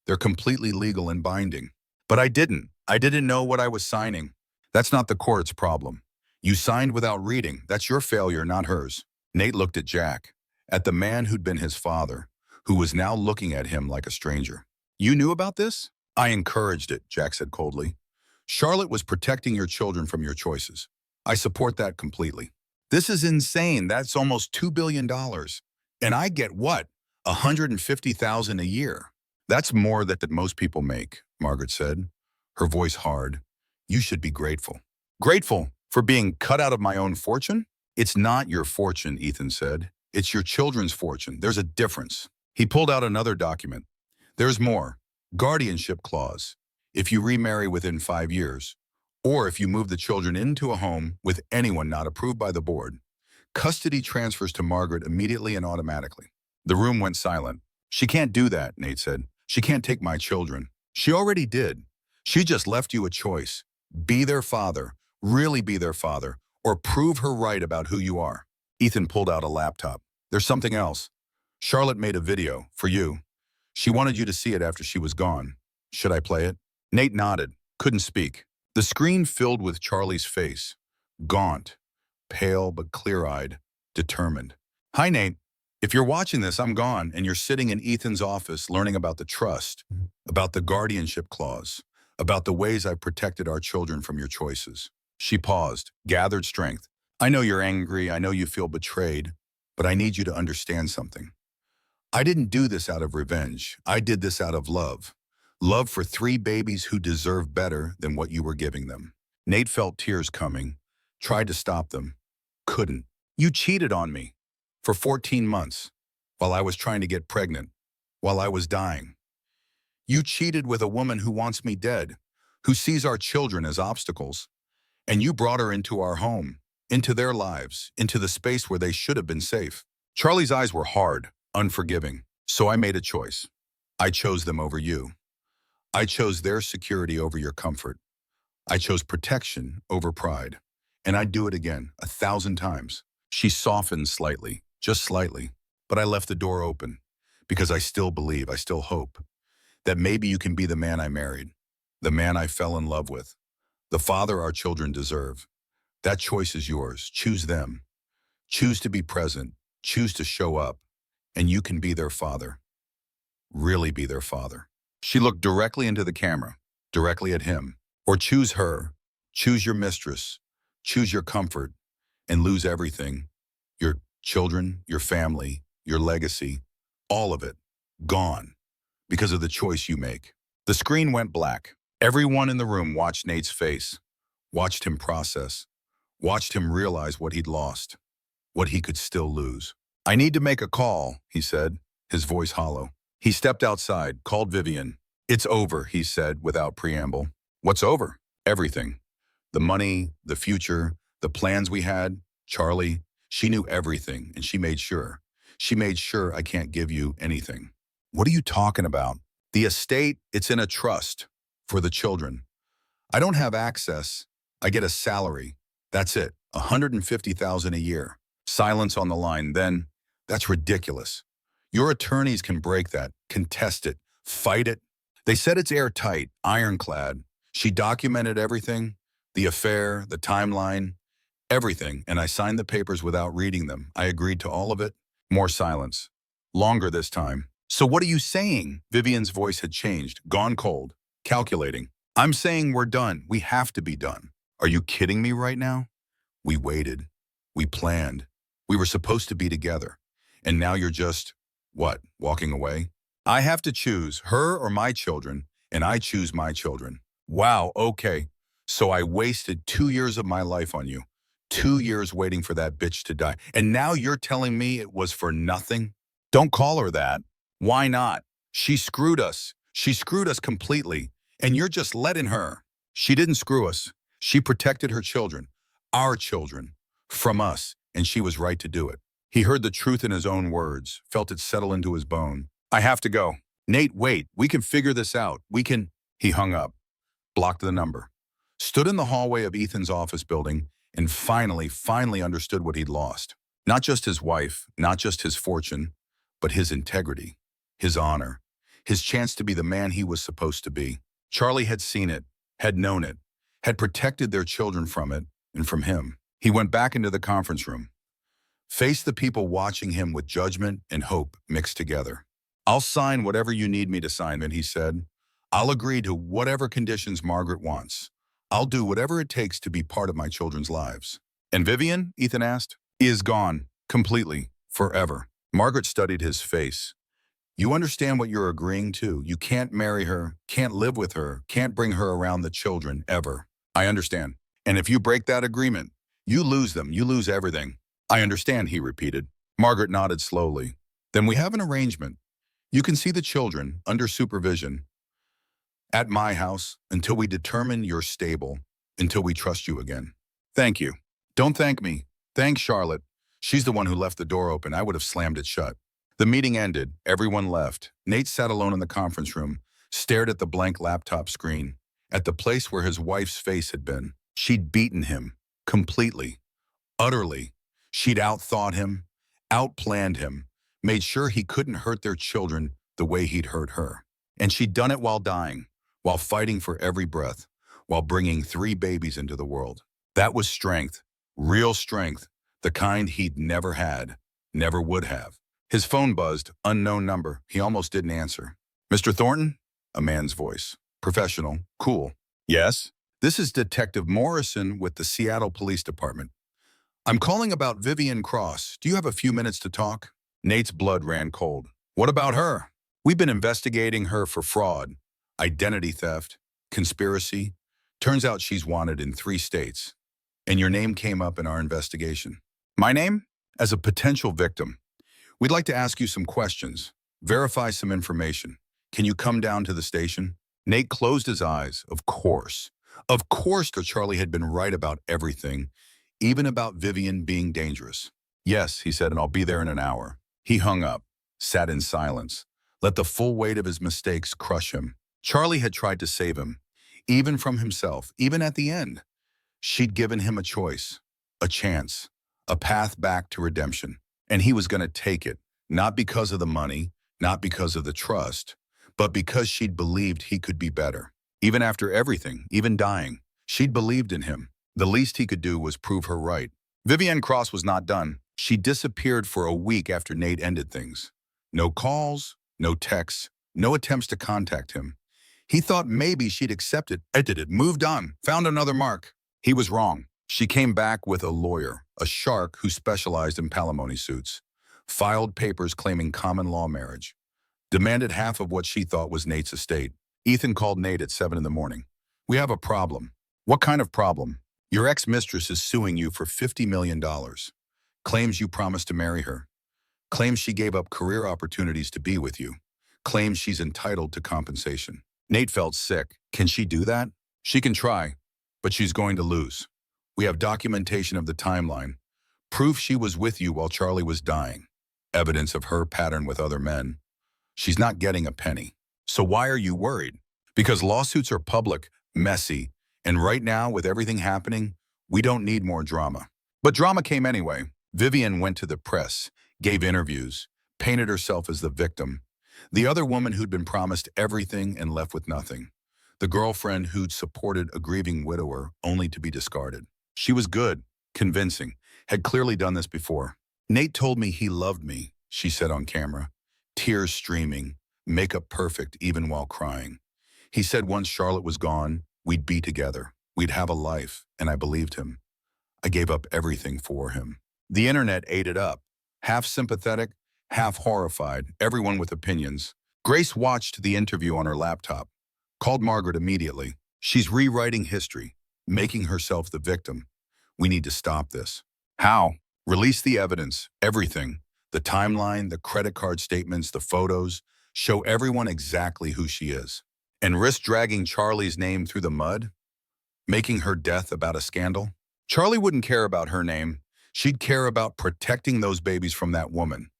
They're completely legal and binding. But I didn't. I didn't know what I was signing. That's not the court's problem. You signed without reading. That's your failure, not hers. Nate looked at Jack, at the man who'd been his father, who was now looking at him like a stranger. You knew about this? I encouraged it, Jack said coldly. Charlotte was protecting your children from your choices. I support that completely. This is insane. That's almost $2 billion. And I get what? $150,000 a year. That's more than most people make, Margaret said, her voice hard. You should be grateful. Grateful for being cut out of my own fortune? It's not your fortune, Ethan said. It's your children's fortune. There's a difference. He pulled out another document. There's more. Guardianship clause. If you remarry within 5 years, or if you move the children into a home with anyone not approved by the board, custody transfers to Margaret immediately and automatically. The room went silent. She can't do that, Nate said. She can't take my children. She already did. She just left you a choice. Be their father, really be their father, or prove her right about who you are. Ethan pulled out a laptop. There's something else. Charlotte made a video for you. She wanted you to see it after she was gone. Should I play it? Nate nodded, couldn't speak. The screen filled with Charlie's face, gaunt, pale but clear-eyed, determined. Hi, Nate. If you're watching this, I'm gone, and you're sitting in Ethan's office learning about the trust, about the guardianship clause, about the ways I protected our children from your choices. She paused, gathered strength. I know you're angry, I know you feel betrayed, but I need you to understand something. I didn't do this out of revenge. I did this out of love. Love for 3 babies who deserve better than what you were giving them. Nate felt tears coming, tried to stop them, couldn't. You cheated on me for 14 months while I was trying to get pregnant, while I was dying. You cheated with a woman who wants me dead, who sees our children as obstacles, and you brought her into our home, into their lives, into the space where they should have been safe. Charlie's eyes were hard, unforgiving, so I made a choice. I chose them over you. I chose their security over your comfort. I chose protection over pride. And I'd do it again, 1,000 times. She softened slightly, just slightly, but I left the door open because I still believe, I still hope that maybe you can be the man I married, the man I fell in love with, the father our children deserve. That choice is yours. Choose them. Choose to be present. Choose to show up. And you can be their father. Really be their father. She looked directly into the camera, directly at him. Or choose her. Choose your mistress. Choose your comfort. And lose everything. Your children, your family, your legacy. All of it. Gone. Because of the choice you make. The screen went black. Everyone in the room watched Nate's face. Watched him process. Watched him realize what he'd lost. What he could still lose. "I need to make a call," he said, his voice hollow. He stepped outside, called Vivian. "It's over," he said without preamble. "What's over?" "Everything. The money, the future, the plans we had. Charlie, she knew everything, and she made sure. She made sure I can't give you anything." "What are you talking about?" "The estate, it's in a trust. For the children. I don't have access. I get a salary. That's it. $150,000 a year." Silence on the line. Then, "That's ridiculous. Your attorneys can break that, contest it, fight it. They said it's airtight, ironclad. She documented everything, the affair, the timeline, everything, and I signed the papers without reading them. I agreed to all of it." More silence. Longer this time. "So what are you saying?" Vivian's voice had changed, gone cold, calculating. "I'm saying we're done. We have to be done." "Are you kidding me right now? We waited. We planned. We were supposed to be together. And now you're just, what, walking away?" "I have to choose her or my children, and I choose my children." "Wow, okay. So I wasted 2 years of my life on you. 2 years waiting for that bitch to die. And now you're telling me it was for nothing?" "Don't call her that." "Why not? She screwed us. She screwed us completely. And you're just letting her." "She didn't screw us. She protected her children. Our children. From us. And she was right to do it." He heard the truth in his own words, felt it settle into his bone. "I have to go." "Nate, wait. We can figure this out. We can..." He hung up, blocked the number, stood in the hallway of Ethan's office building, and finally understood what he'd lost. Not just his wife, not just his fortune, but his integrity, his honor, his chance to be the man he was supposed to be. Charlie had seen it, had known it, had protected their children from it and from him. He went back into the conference room, faced the people watching him with judgment and hope mixed together. "I'll sign whatever you need me to sign," he said. "I'll agree to whatever conditions Margaret wants. I'll do whatever it takes to be part of my children's lives." "And Vivian?" Ethan asked. "Is gone. Completely. Forever." Margaret studied his face. "You understand what you're agreeing to? You can't marry her, can't live with her, can't bring her around the children, ever." "I understand. And if you break that agreement, you lose them, you lose everything." "I understand," he repeated. Margaret nodded slowly. "Then we have an arrangement. You can see the children, under supervision, at my house, until we determine you're stable, until we trust you again." "Thank you." "Don't thank me. Thank Charlotte. She's the one who left the door open. I would have slammed it shut." The meeting ended. Everyone left. Nate sat alone in the conference room, stared at the blank laptop screen, at the place where his wife's face had been. She'd beaten him. Completely. Utterly. She'd outthought him, outplanned him, made sure he couldn't hurt their children the way he'd hurt her. And she'd done it while dying, while fighting for every breath, while bringing 3 babies into the world. That was strength. Real strength. The kind he'd never had. Never would have. His phone buzzed. Unknown number. He almost didn't answer. "Mr. Thornton?" A man's voice. Professional. Cool. "Yes?" "This is Detective Morrison with the Seattle Police Department. I'm calling about Vivian Cross. Do you have a few minutes to talk?" Nate's blood ran cold. "What about her?" "We've been investigating her for fraud, identity theft, conspiracy. Turns out she's wanted in 3 states. And your name came up in our investigation." "My name?" "As a potential victim. We'd like to ask you some questions, verify some information. Can you come down to the station?" Nate closed his eyes. Of course. Of course, Charlie had been right about everything, even about Vivian being dangerous. "Yes," he said, "and I'll be there in an hour." He hung up, sat in silence, let the full weight of his mistakes crush him. Charlie had tried to save him, even from himself, even at the end. She'd given him a choice, a chance, a path back to redemption. And he was going to take it, not because of the money, not because of the trust, but because she'd believed he could be better. Even after everything, even dying, she'd believed in him. The least he could do was prove her right. Vivienne Cross was not done. She disappeared for a week after Nate ended things. No calls, no texts, no attempts to contact him. He thought maybe she'd accepted, edited it, moved on, found another mark. He was wrong. She came back with a lawyer, a shark who specialized in palimony suits, filed papers claiming common law marriage, demanded half of what she thought was Nate's estate. Ethan called Nate at 7 in the morning. "We have a problem." "What kind of problem?" "Your ex-mistress is suing you for $50 million. Claims you promised to marry her. Claims she gave up career opportunities to be with you. Claims she's entitled to compensation." Nate felt sick. Can she do that? She can try, but she's going to lose. We have documentation of the timeline. Proof she was with you while Charlie was dying. Evidence of her pattern with other men. She's not getting a penny. So why are you worried? Because lawsuits are public, messy, and right now, with everything happening, we don't need more drama. But drama came anyway. Vivienne went to the press, gave interviews, painted herself as the victim. The other woman who'd been promised everything and left with nothing. The girlfriend who'd supported a grieving widower only to be discarded. She was good, convincing, had clearly done this before. "Nate told me he loved me," she said on camera, tears streaming, makeup perfect even while crying. "He said once Charlotte was gone, we'd be together. We'd have a life, and I believed him. I gave up everything for him." The internet ate it up. Half sympathetic, half horrified, everyone with opinions. Grace watched the interview on her laptop, called Margaret immediately. "She's rewriting history, making herself the victim. We need to stop this." "How?" "Release the evidence, everything. The timeline, the credit card statements, the photos. Show everyone exactly who she is. And risk dragging Charlie's name through the mud? Making her death about a scandal? Charlie wouldn't care about her name. She'd care about protecting those babies from that woman.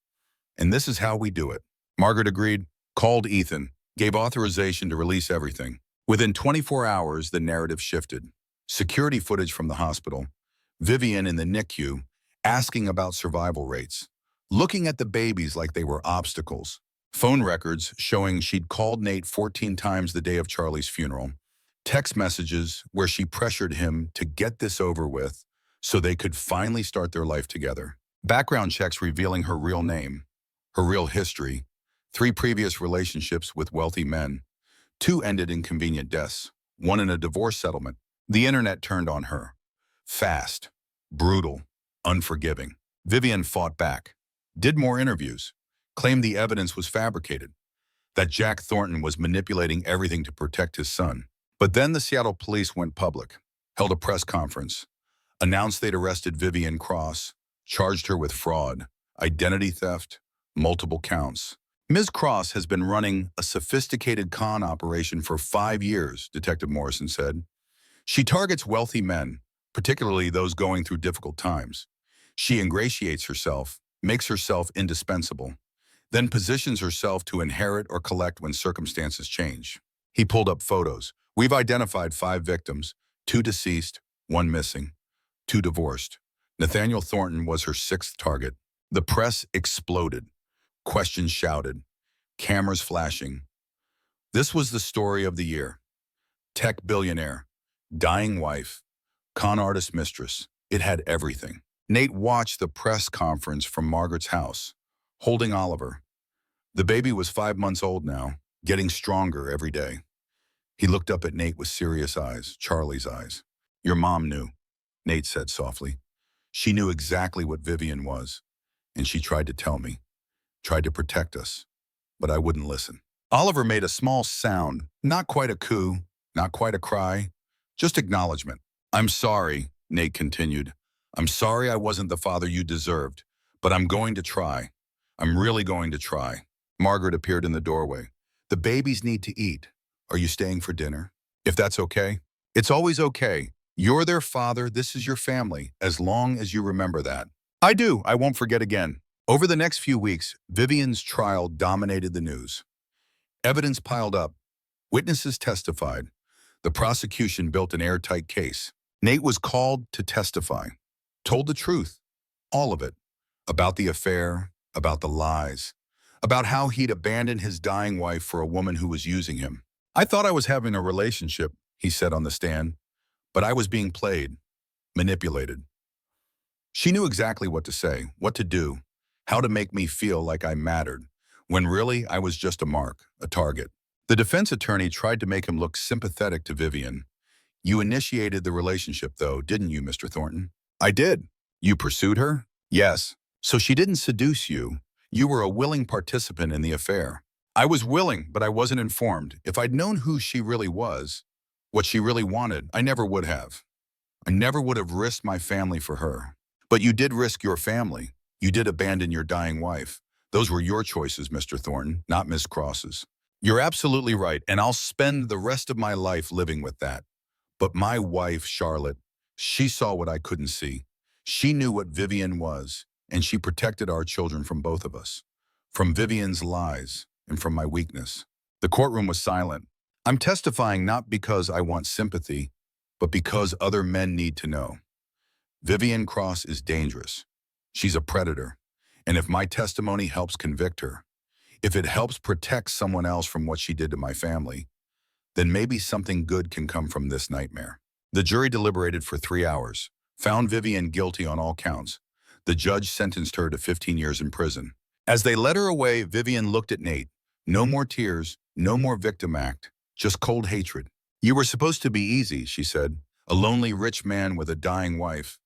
And this is how we do it." Margaret agreed, called Ethan, gave authorization to release everything. Within 24 hours, the narrative shifted. Security footage from the hospital, Vivienne in the NICU, asking about survival rates, looking at the babies like they were obstacles. Phone records showing she'd called Nate 14 times the day of Charlie's funeral. Text messages where she pressured him to get this over with so they could finally start their life together. Background checks revealing her real name, her real history, 3 previous relationships with wealthy men, 2 ended in convenient deaths, 1 in a divorce settlement. The internet turned on her. Fast, brutal, unforgiving. Vivienne fought back, did more interviews, claimed the evidence was fabricated, that Jack Thornton was manipulating everything to protect his son. But then the Seattle police went public, held a press conference, announced they'd arrested Vivienne Cross, charged her with fraud, identity theft, multiple counts. Ms. Cross has been running a sophisticated con operation for 5 years, Detective Morrison said. She targets wealthy men, particularly those going through difficult times. She ingratiates herself, makes herself indispensable, then positions herself to inherit or collect when circumstances change. He pulled up photos. "We've identified 5 victims, 2 deceased, 1 missing, 2 divorced. Nathaniel Thornton was her 6th target." The press exploded. Questions shouted. Cameras flashing. This was the story of the year. Tech billionaire, dying wife, con artist mistress. It had everything. Nate watched the press conference from Margaret's house, holding Oliver. The baby was 5 months old now, getting stronger every day. He looked up at Nate with serious eyes, Charlie's eyes. "Your mom knew," Nate said softly. "She knew exactly what Vivienne was, and she tried to tell me, tried to protect us, but I wouldn't listen." Oliver made a small sound, not quite a coo, not quite a cry, just acknowledgement. "I'm sorry," Nate continued. "I'm sorry I wasn't the father you deserved, but I'm going to try. I'm really going to try." Margaret appeared in the doorway. "The babies need to eat. Are you staying for dinner? If that's okay?" "It's always okay. You're their father. This is your family, as long as you remember that." "I do. I won't forget again." Over the next few weeks, Vivienne's trial dominated the news. Evidence piled up. Witnesses testified. The prosecution built an airtight case. Nate was called to testify. Told the truth. All of it. About the affair, about the lies, about how he'd abandoned his dying wife for a woman who was using him. "I thought I was having a relationship," he said on the stand, "but I was being played. manipulated. She knew exactly what to say, what to do, how to make me feel like I mattered, when really I was just a mark, a target. The defense attorney tried to make him look sympathetic to Vivian. You initiated the relationship, though, didn't you, Mr. Thornton? I did. You pursued her? Yes. So she didn't seduce you. You were a willing participant in the affair. I was willing, but I wasn't informed. If I'd known who she really was, what she really wanted, I never would have. I never would have risked my family for her. But you did risk your family. You did abandon your dying wife. Those were your choices, Mr. Thornton, not Miss Cross's. You're absolutely right, and I'll spend the rest of my life living with that. But my wife, Charlotte, she saw what I couldn't see. She knew what Vivian was, and she protected our children from both of us, from Vivian's lies and from my weakness. The courtroom was silent. I'm testifying not because I want sympathy, but because other men need to know. Vivian Cross is dangerous. She's a predator. And if my testimony helps convict her, if it helps protect someone else from what she did to my family, then maybe something good can come from this nightmare. The jury deliberated for 3 hours, found Vivian guilty on all counts. The judge sentenced her to 15 years in prison. As they led her away, Vivian looked at Nate. No more tears, no more victim act, just cold hatred. You were supposed to be easy, she said, a lonely rich man with a dying wife.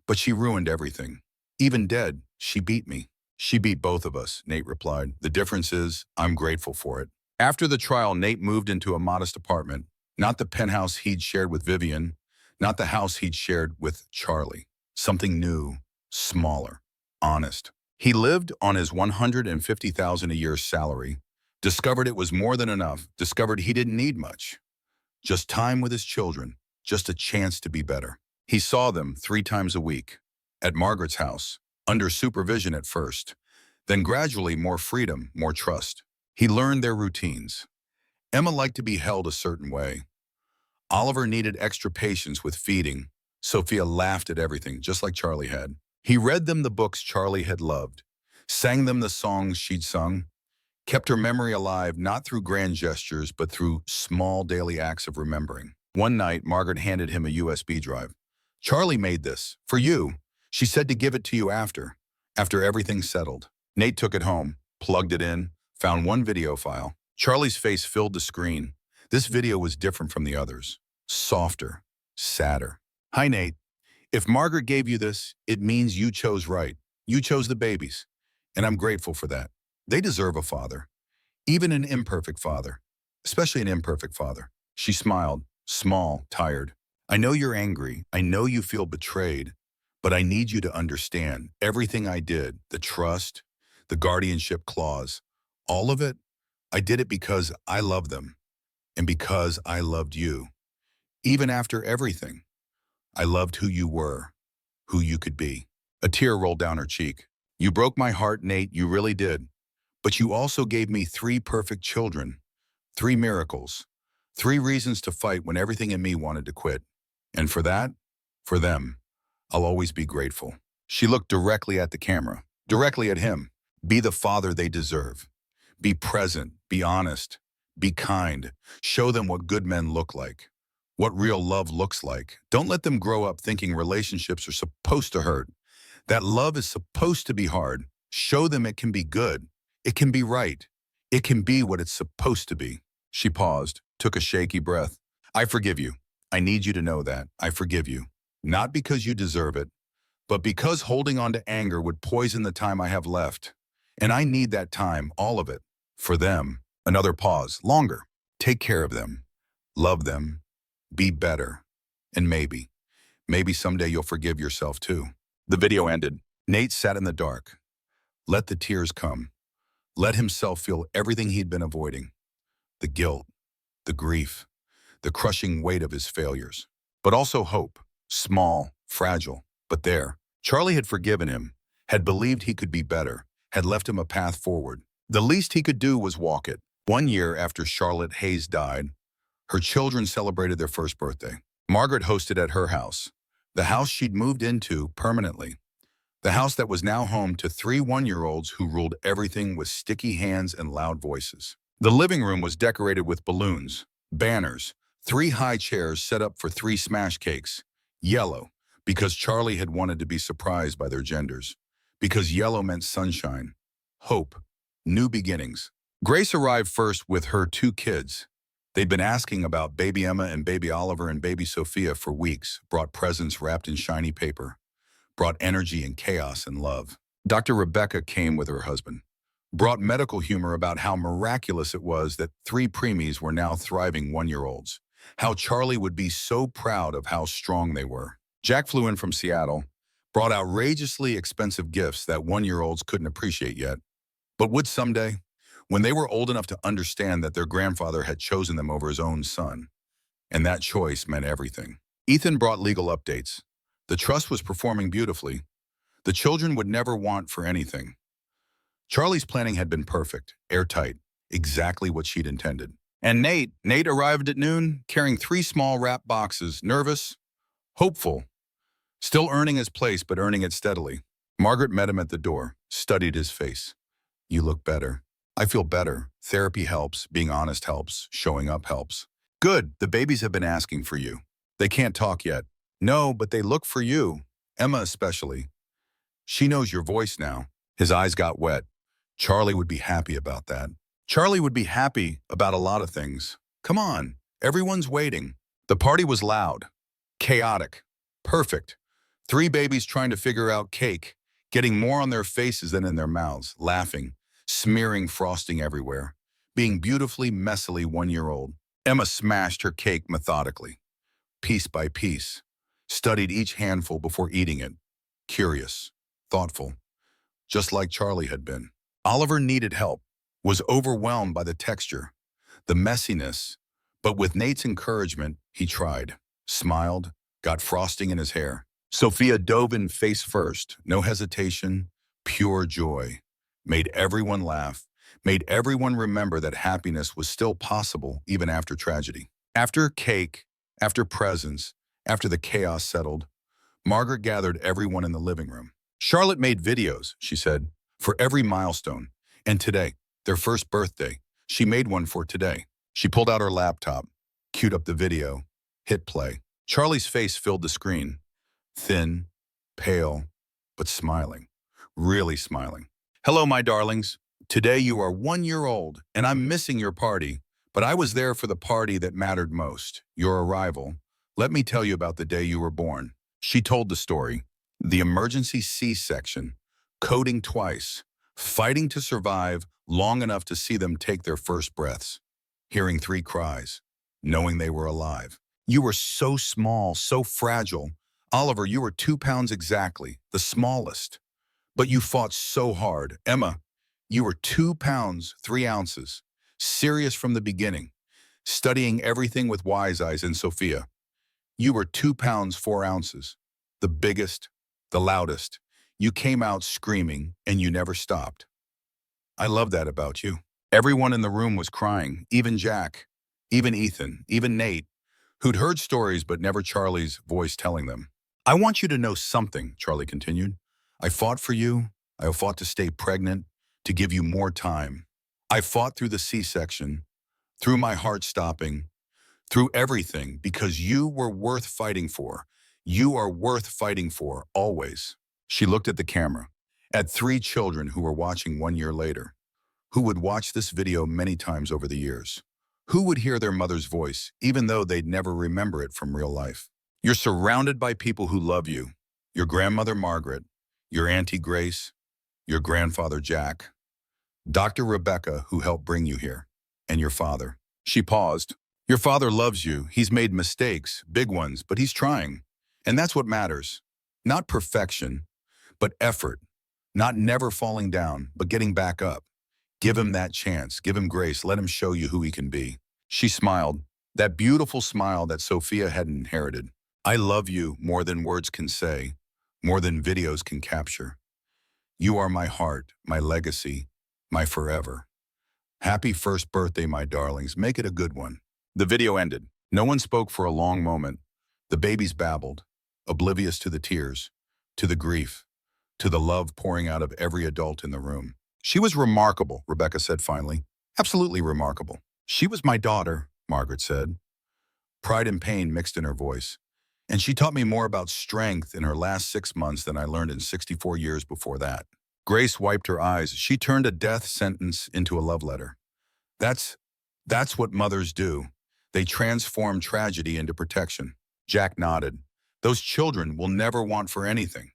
But she ruined everything. Even dead, she beat me. She beat both of us, Nate replied. The difference is, I'm grateful for it. After the trial, Nate moved into a modest apartment, not the penthouse he'd shared with Vivian, not the house he'd shared with Charlie. Something new, smaller, honest. He lived on his $150,000 a year salary, discovered it was more than enough, discovered he didn't need much. Just time with his children, just a chance to be better. He saw them 3 times a week, at Margaret's house, under supervision at first, then gradually more freedom, more trust. He learned their routines. Emma liked to be held a certain way. Oliver needed extra patience with feeding. Sophia laughed at everything, just like Charlie had. He read them the books Charlie had loved, sang them the songs she'd sung, kept her memory alive not through grand gestures, but through small daily acts of remembering. One night, Margaret handed him a USB drive. Charlie made this, for you. She said to give it to you after everything settled. Nate took it home, plugged it in, found one video file. Charlie's face filled the screen. This video was different from the others. Softer, sadder. Hi, Nate. If Margaret gave you this, it means you chose right. You chose the babies. And I'm grateful for that. They deserve a father. Even an imperfect father. Especially an imperfect father. She smiled, small, tired. I know you're angry. I know you feel betrayed. But I need you to understand everything I did, the trust, the guardianship clause, all of it, I did it because I love them and because I loved you. Even after everything, I loved who you were, who you could be. A tear rolled down her cheek. You broke my heart, Nate, you really did. But you also gave me 3 perfect children, 3 miracles, 3 reasons to fight when everything in me wanted to quit. And for that, for them, I'll always be grateful. She looked directly at the camera, directly at him. Be the father they deserve. Be present, be honest, be kind. Show them what good men look like, what real love looks like. Don't let them grow up thinking relationships are supposed to hurt. That love is supposed to be hard. Show them it can be good. It can be right. It can be what it's supposed to be. She paused, took a shaky breath. I forgive you. I need you to know that. I forgive you. Not because you deserve it, but because holding on to anger would poison the time I have left. And I need that time, all of it, for them. Another pause, longer. Take care of them. Love them. Be better. And maybe someday you'll forgive yourself too. The video ended. Nate sat in the dark. Let the tears come. Let himself feel everything he'd been avoiding. The guilt, the grief, the crushing weight of his failures. But also hope. Small, fragile, but there. Charlie had forgiven him, had believed he could be better, had left him a path forward. The least he could do was walk it. 1 year after Charlotte Hayes died, her children celebrated their first birthday. Margaret hosted at her house, the house she'd moved into permanently, the house that was now home to 3 one-year-olds who ruled everything with sticky hands and loud voices. The living room was decorated with balloons, banners, 3 high chairs set up for 3 smash cakes, yellow, because Charlie had wanted to be surprised by their genders, because yellow meant sunshine, hope, new beginnings. Grace arrived first with her 2 kids. They'd been asking about baby Emma and baby Oliver and baby Sophia for weeks, brought presents wrapped in shiny paper, brought energy and chaos and love. Dr. Rebecca came with her husband, brought medical humor about how miraculous it was that 3 preemies were now thriving 1-year-olds, how Charlie would be so proud of how strong they were. Jack flew in from Seattle, brought outrageously expensive gifts that 1-year-olds couldn't appreciate yet, but would someday, when they were old enough to understand that their grandfather had chosen them over his own son. And that choice meant everything. Ethan brought legal updates. The trust was performing beautifully. The children would never want for anything. Charlie's planning had been perfect, airtight, exactly what she'd intended. And Nate arrived at noon, carrying 3 small wrap boxes, nervous, hopeful, still earning his place but earning it steadily. Margaret met him at the door, studied his face. "You look better." "I feel better. Therapy helps, being honest helps, showing up helps." "Good, the babies have been asking for you." "They can't talk yet." "No, but they look for you. Emma especially. She knows your voice now." His eyes got wet. Charlie would be happy about that. Charlie would be happy about a lot of things. Come on, everyone's waiting. The party was loud, chaotic, perfect. 3 babies trying to figure out cake, getting more on their faces than in their mouths, laughing, smearing frosting everywhere, being beautifully, messily 1-year-old. Emma smashed her cake methodically, piece by piece, studied each handful before eating it, curious, thoughtful, just like Charlie had been. Oliver needed help, was overwhelmed by the texture, the messiness, but with Nate's encouragement, he tried, smiled, got frosting in his hair. Sophia dove in face first, no hesitation, pure joy. Made everyone laugh, made everyone remember that happiness was still possible even after tragedy. After cake, after presents, after the chaos settled, Margaret gathered everyone in the living room. Charlotte made videos, she said, for every milestone. And today, their first birthday, she made one for today. She pulled out her laptop, queued up the video, hit play. Charlie's face filled the screen, thin, pale, but smiling, really smiling. "Hello, my darlings. Today you are 1-year-old, and I'm missing your party, but I was there for the party that mattered most, your arrival. Let me tell you about the day you were born." She told the story. The emergency C-section, coding twice, fighting to survive long enough to see them take their first breaths, hearing 3 cries, knowing they were alive. "You were so small, so fragile. Oliver, you were 2 pounds exactly, the smallest. But you fought so hard. Emma, you were 2 pounds, 3 ounces, serious from the beginning, studying everything with wise eyes. And Sophia, you were 2 pounds, 4 ounces, the biggest, the loudest. You came out screaming and you never stopped. I love that about you." Everyone in the room was crying, even Jack, even Ethan, even Nate, who'd heard stories but never Charlie's voice telling them. "I want you to know something," Charlie continued. "I fought for you. I fought to stay pregnant, to give you more time. I fought through the C-section, through my heart stopping, through everything, because you were worth fighting for. You are worth fighting for, always." She looked at the camera, at 3 children who were watching 1 year later, who would watch this video many times over the years, who would hear their mother's voice, even though they'd never remember it from real life. "You're surrounded by people who love you. Your grandmother, Margaret, your Auntie Grace, your grandfather, Jack, Dr. Rebecca, who helped bring you here, and your father." She paused. "Your father loves you. He's made mistakes, big ones, but he's trying. And that's what matters. Not perfection, but effort. Not never falling down, but getting back up. Give him that chance. Give him grace. Let him show you who he can be." She smiled, that beautiful smile that Sophia had inherited. "I love you more than words can say, more than videos can capture. You are my heart, my legacy, my forever. Happy first birthday, my darlings. Make it a good one." The video ended. No one spoke for a long moment. The babies babbled, oblivious to the tears, to the grief, to the love pouring out of every adult in the room. "She was remarkable," Rebecca said finally. "Absolutely remarkable." "She was my daughter," Margaret said, pride and pain mixed in her voice. And she taught me more about strength in her last 6 months than I learned in 64 years before that. Grace wiped her eyes. She turned a death sentence into a love letter. That's, that's what mothers do. They transform tragedy into protection. Jack nodded. Those children will never want for anything.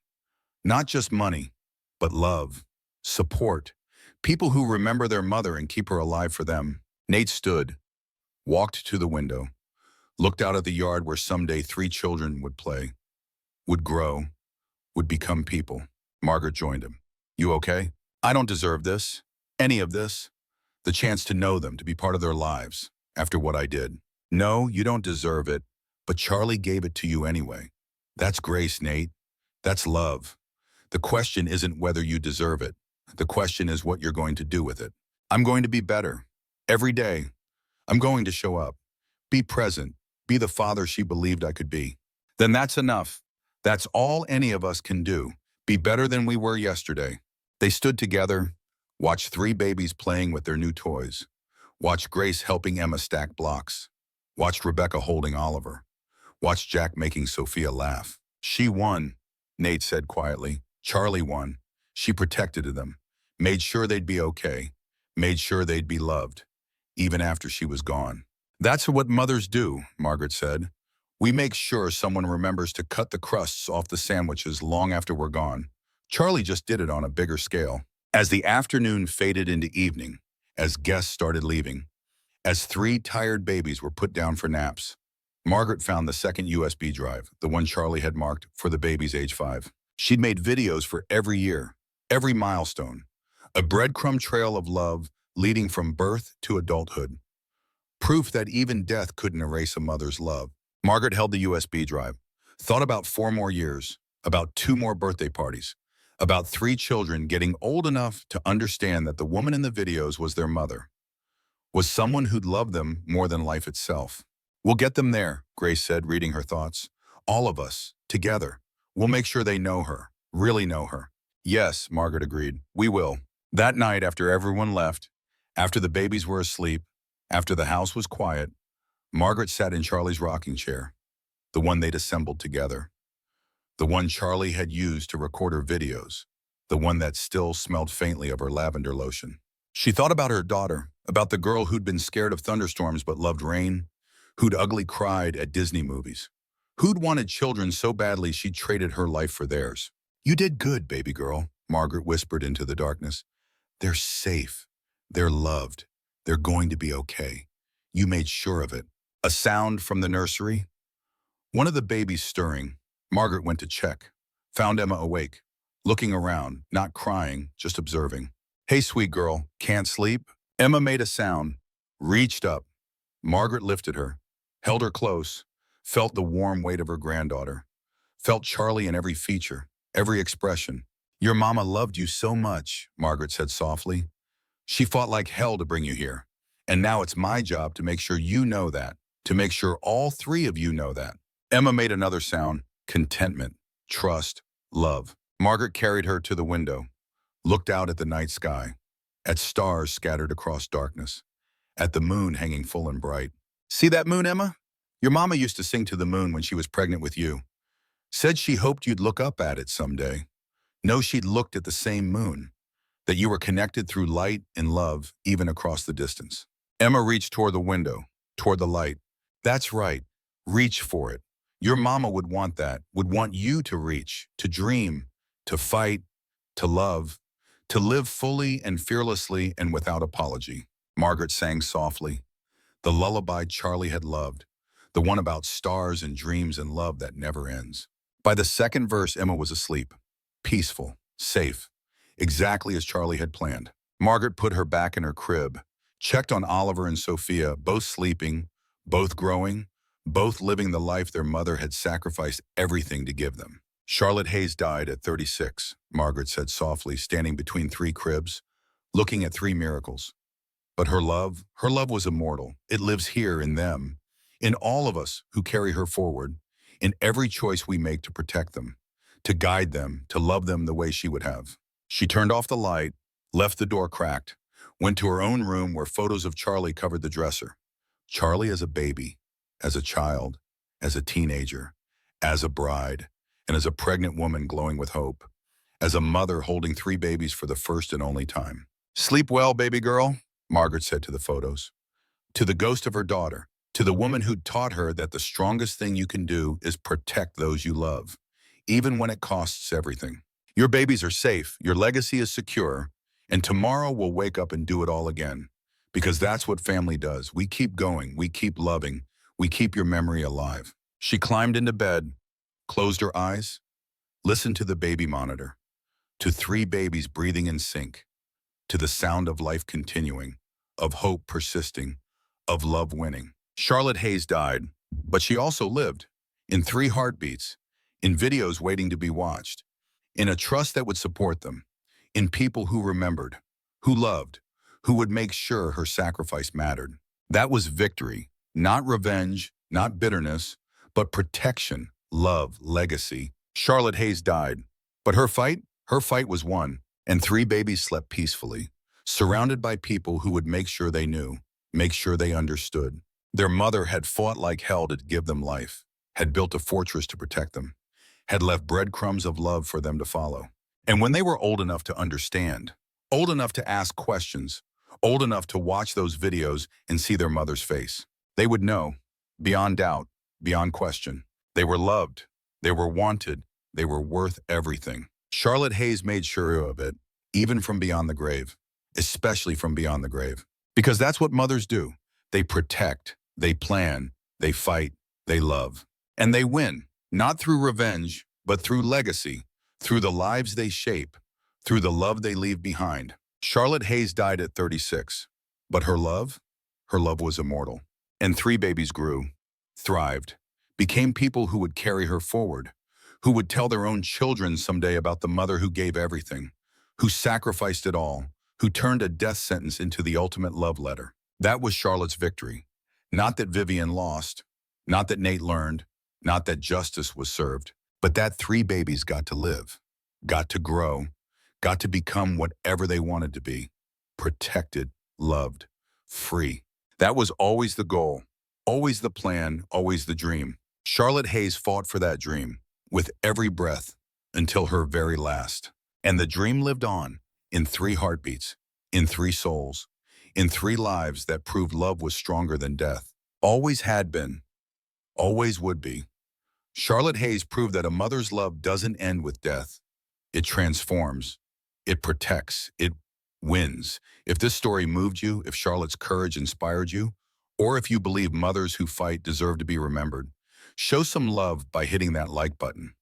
Not just money, but love, support, people who remember their mother and keep her alive for them. Nate stood, walked to the window, looked out at the yard where someday 3 children would play, would grow, would become people. Margaret joined him. You okay? I don't deserve this, any of this, the chance to know them, to be part of their lives, after what I did. No, you don't deserve it, but Charlie gave it to you anyway. That's grace, Nate. That's love. The question isn't whether you deserve it. The question is what you're going to do with it. I'm going to be better. Every day. I'm going to show up. Be present. Be the father she believed I could be. Then that's enough. That's all any of us can do. Be better than we were yesterday. They stood together, watched 3 babies playing with their new toys, watched Grace helping Emma stack blocks, watched Rebecca holding Oliver, watched Jack making Sophia laugh. She won, Nate said quietly. Charlie won. She protected them, made sure they'd be okay, made sure they'd be loved, even after she was gone. That's what mothers do, Margaret said. We make sure someone remembers to cut the crusts off the sandwiches long after we're gone. Charlie just did it on a bigger scale. As the afternoon faded into evening, as guests started leaving, as 3 tired babies were put down for naps, Margaret found the second USB drive, the one Charlie had marked for the babies age 5. She'd made videos for every year, every milestone, a breadcrumb trail of love leading from birth to adulthood. Proof that even death couldn't erase a mother's love. Margaret held the USB drive, thought about 4 more years, about 2 more birthday parties, about 3 children getting old enough to understand that the woman in the videos was their mother, was someone who'd love them more than life itself. We'll get them there, Grace said, reading her thoughts. All of us, together. We'll make sure they know her, really know her. Yes, Margaret agreed. We will. That night, after everyone left, after the babies were asleep, after the house was quiet, Margaret sat in Charlie's rocking chair, the one they'd assembled together, the one Charlie had used to record her videos, the one that still smelled faintly of her lavender lotion. She thought about her daughter, about the girl who'd been scared of thunderstorms but loved rain, who'd ugly cried at Disney movies, who'd wanted children so badly she'd traded her life for theirs. You did good, baby girl, Margaret whispered into the darkness. They're safe. They're loved. They're going to be okay. You made sure of it. A sound from the nursery. One of the babies stirring. Margaret went to check. Found Emma awake, looking around, not crying, just observing. Hey, sweet girl, can't sleep? Emma made a sound, reached up. Margaret lifted her, held her close, felt the warm weight of her granddaughter, felt Charlie in every feature, every expression. Your mama loved you so much, Margaret said softly. She fought like hell to bring you here. And now it's my job to make sure you know that, to make sure all 3 of you know that. Emma made another sound, contentment, trust, love. Margaret carried her to the window, looked out at the night sky, at stars scattered across darkness, at the moon hanging full and bright. See that moon, Emma? Your mama used to sing to the moon when she was pregnant with you. Said she hoped you'd look up at it someday. Know she'd looked at the same moon, that you were connected through light and love even across the distance. Emma reached toward the window, toward the light. That's right. Reach for it. Your mama would want that, would want you to reach, to dream, to fight, to love, to live fully and fearlessly and without apology. Margaret sang softly, the lullaby Charlie had loved, the one about stars and dreams and love that never ends. By the second verse, Emma was asleep, peaceful, safe, exactly as Charlie had planned. Margaret put her back in her crib, checked on Oliver and Sophia, both sleeping, both growing, both living the life their mother had sacrificed everything to give them. Charlotte Hayes died at 36, Margaret said softly, standing between 3 cribs, looking at 3 miracles. But her love was immortal. It lives here in them, in all of us who carry her forward, in every choice we make to protect them, to guide them, to love them the way she would have. She turned off the light, left the door cracked, went to her own room where photos of Charlie covered the dresser. Charlie as a baby, as a child, as a teenager, as a bride, and as a pregnant woman glowing with hope, as a mother holding 3 babies for the first and only time. "Sleep well, baby girl," Margaret said to the photos. To the ghost of her daughter, to the woman who'd taught her that the strongest thing you can do is protect those you love, even when it costs everything. Your babies are safe, your legacy is secure, and tomorrow we'll wake up and do it all again. Because that's what family does. We keep going, we keep loving, we keep your memory alive. She climbed into bed, closed her eyes, listened to the baby monitor, to 3 babies breathing in sync, to the sound of life continuing, of hope persisting, of love winning. Charlotte Hayes died, but she also lived, in 3 heartbeats, in videos waiting to be watched, in a trust that would support them, in people who remembered, who loved, who would make sure her sacrifice mattered. That was victory, not revenge, not bitterness, but protection, love, legacy. Charlotte Hayes died, but her fight was won, and 3 babies slept peacefully, surrounded by people who would make sure they knew, make sure they understood. Their mother had fought like hell to give them life, had built a fortress to protect them, had left breadcrumbs of love for them to follow. And when they were old enough to understand, old enough to ask questions, old enough to watch those videos and see their mother's face, they would know, beyond doubt, beyond question, they were loved, they were wanted, they were worth everything. Charlotte Hayes made sure of it, even from beyond the grave, especially from beyond the grave. Because that's what mothers do. They protect, they plan, they fight, they love. And they win, not through revenge, but through legacy, through the lives they shape, through the love they leave behind. Charlotte Hayes died at 36, but her love was immortal. And 3 babies grew, thrived, became people who would carry her forward, who would tell their own children someday about the mother who gave everything, who sacrificed it all, who turned a death sentence into the ultimate love letter. That was Charlotte's victory. Not that Vivian lost, not that Nate learned, not that justice was served, but that 3 babies got to live, got to grow, got to become whatever they wanted to be, protected, loved, free. That was always the goal, always the plan, always the dream. Charlotte Hayes fought for that dream with every breath until her very last. And the dream lived on in 3 heartbeats, in 3 souls, in 3 lives that proved love was stronger than death. Always had been, always would be. Charlotte Hayes proved that a mother's love doesn't end with death. It transforms, it protects, it wins. If this story moved you, if Charlotte's courage inspired you, or if you believe mothers who fight deserve to be remembered, show some love by hitting that like button.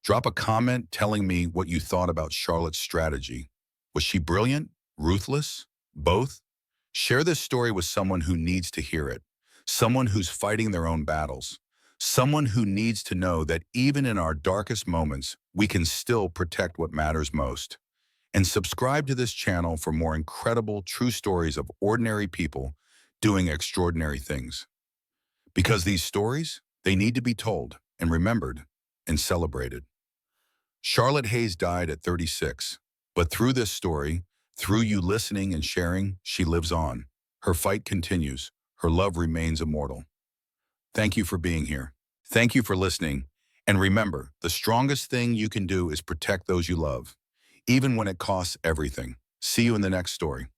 Drop a comment telling me what you thought about Charlotte's strategy. Was she brilliant? Ruthless? Both? Share this story with someone who needs to hear it, someone who's fighting their own battles, someone who needs to know that even in our darkest moments, we can still protect what matters most. And subscribe to this channel for more incredible, true stories of ordinary people doing extraordinary things. Because these stories, they need to be told and remembered and celebrated. Charlotte Hayes died at 36, but through this story, through you listening and sharing, she lives on. Her fight continues. Her love remains immortal. Thank you for being here. Thank you for listening. And remember, the strongest thing you can do is protect those you love, even when it costs everything. See you in the next story.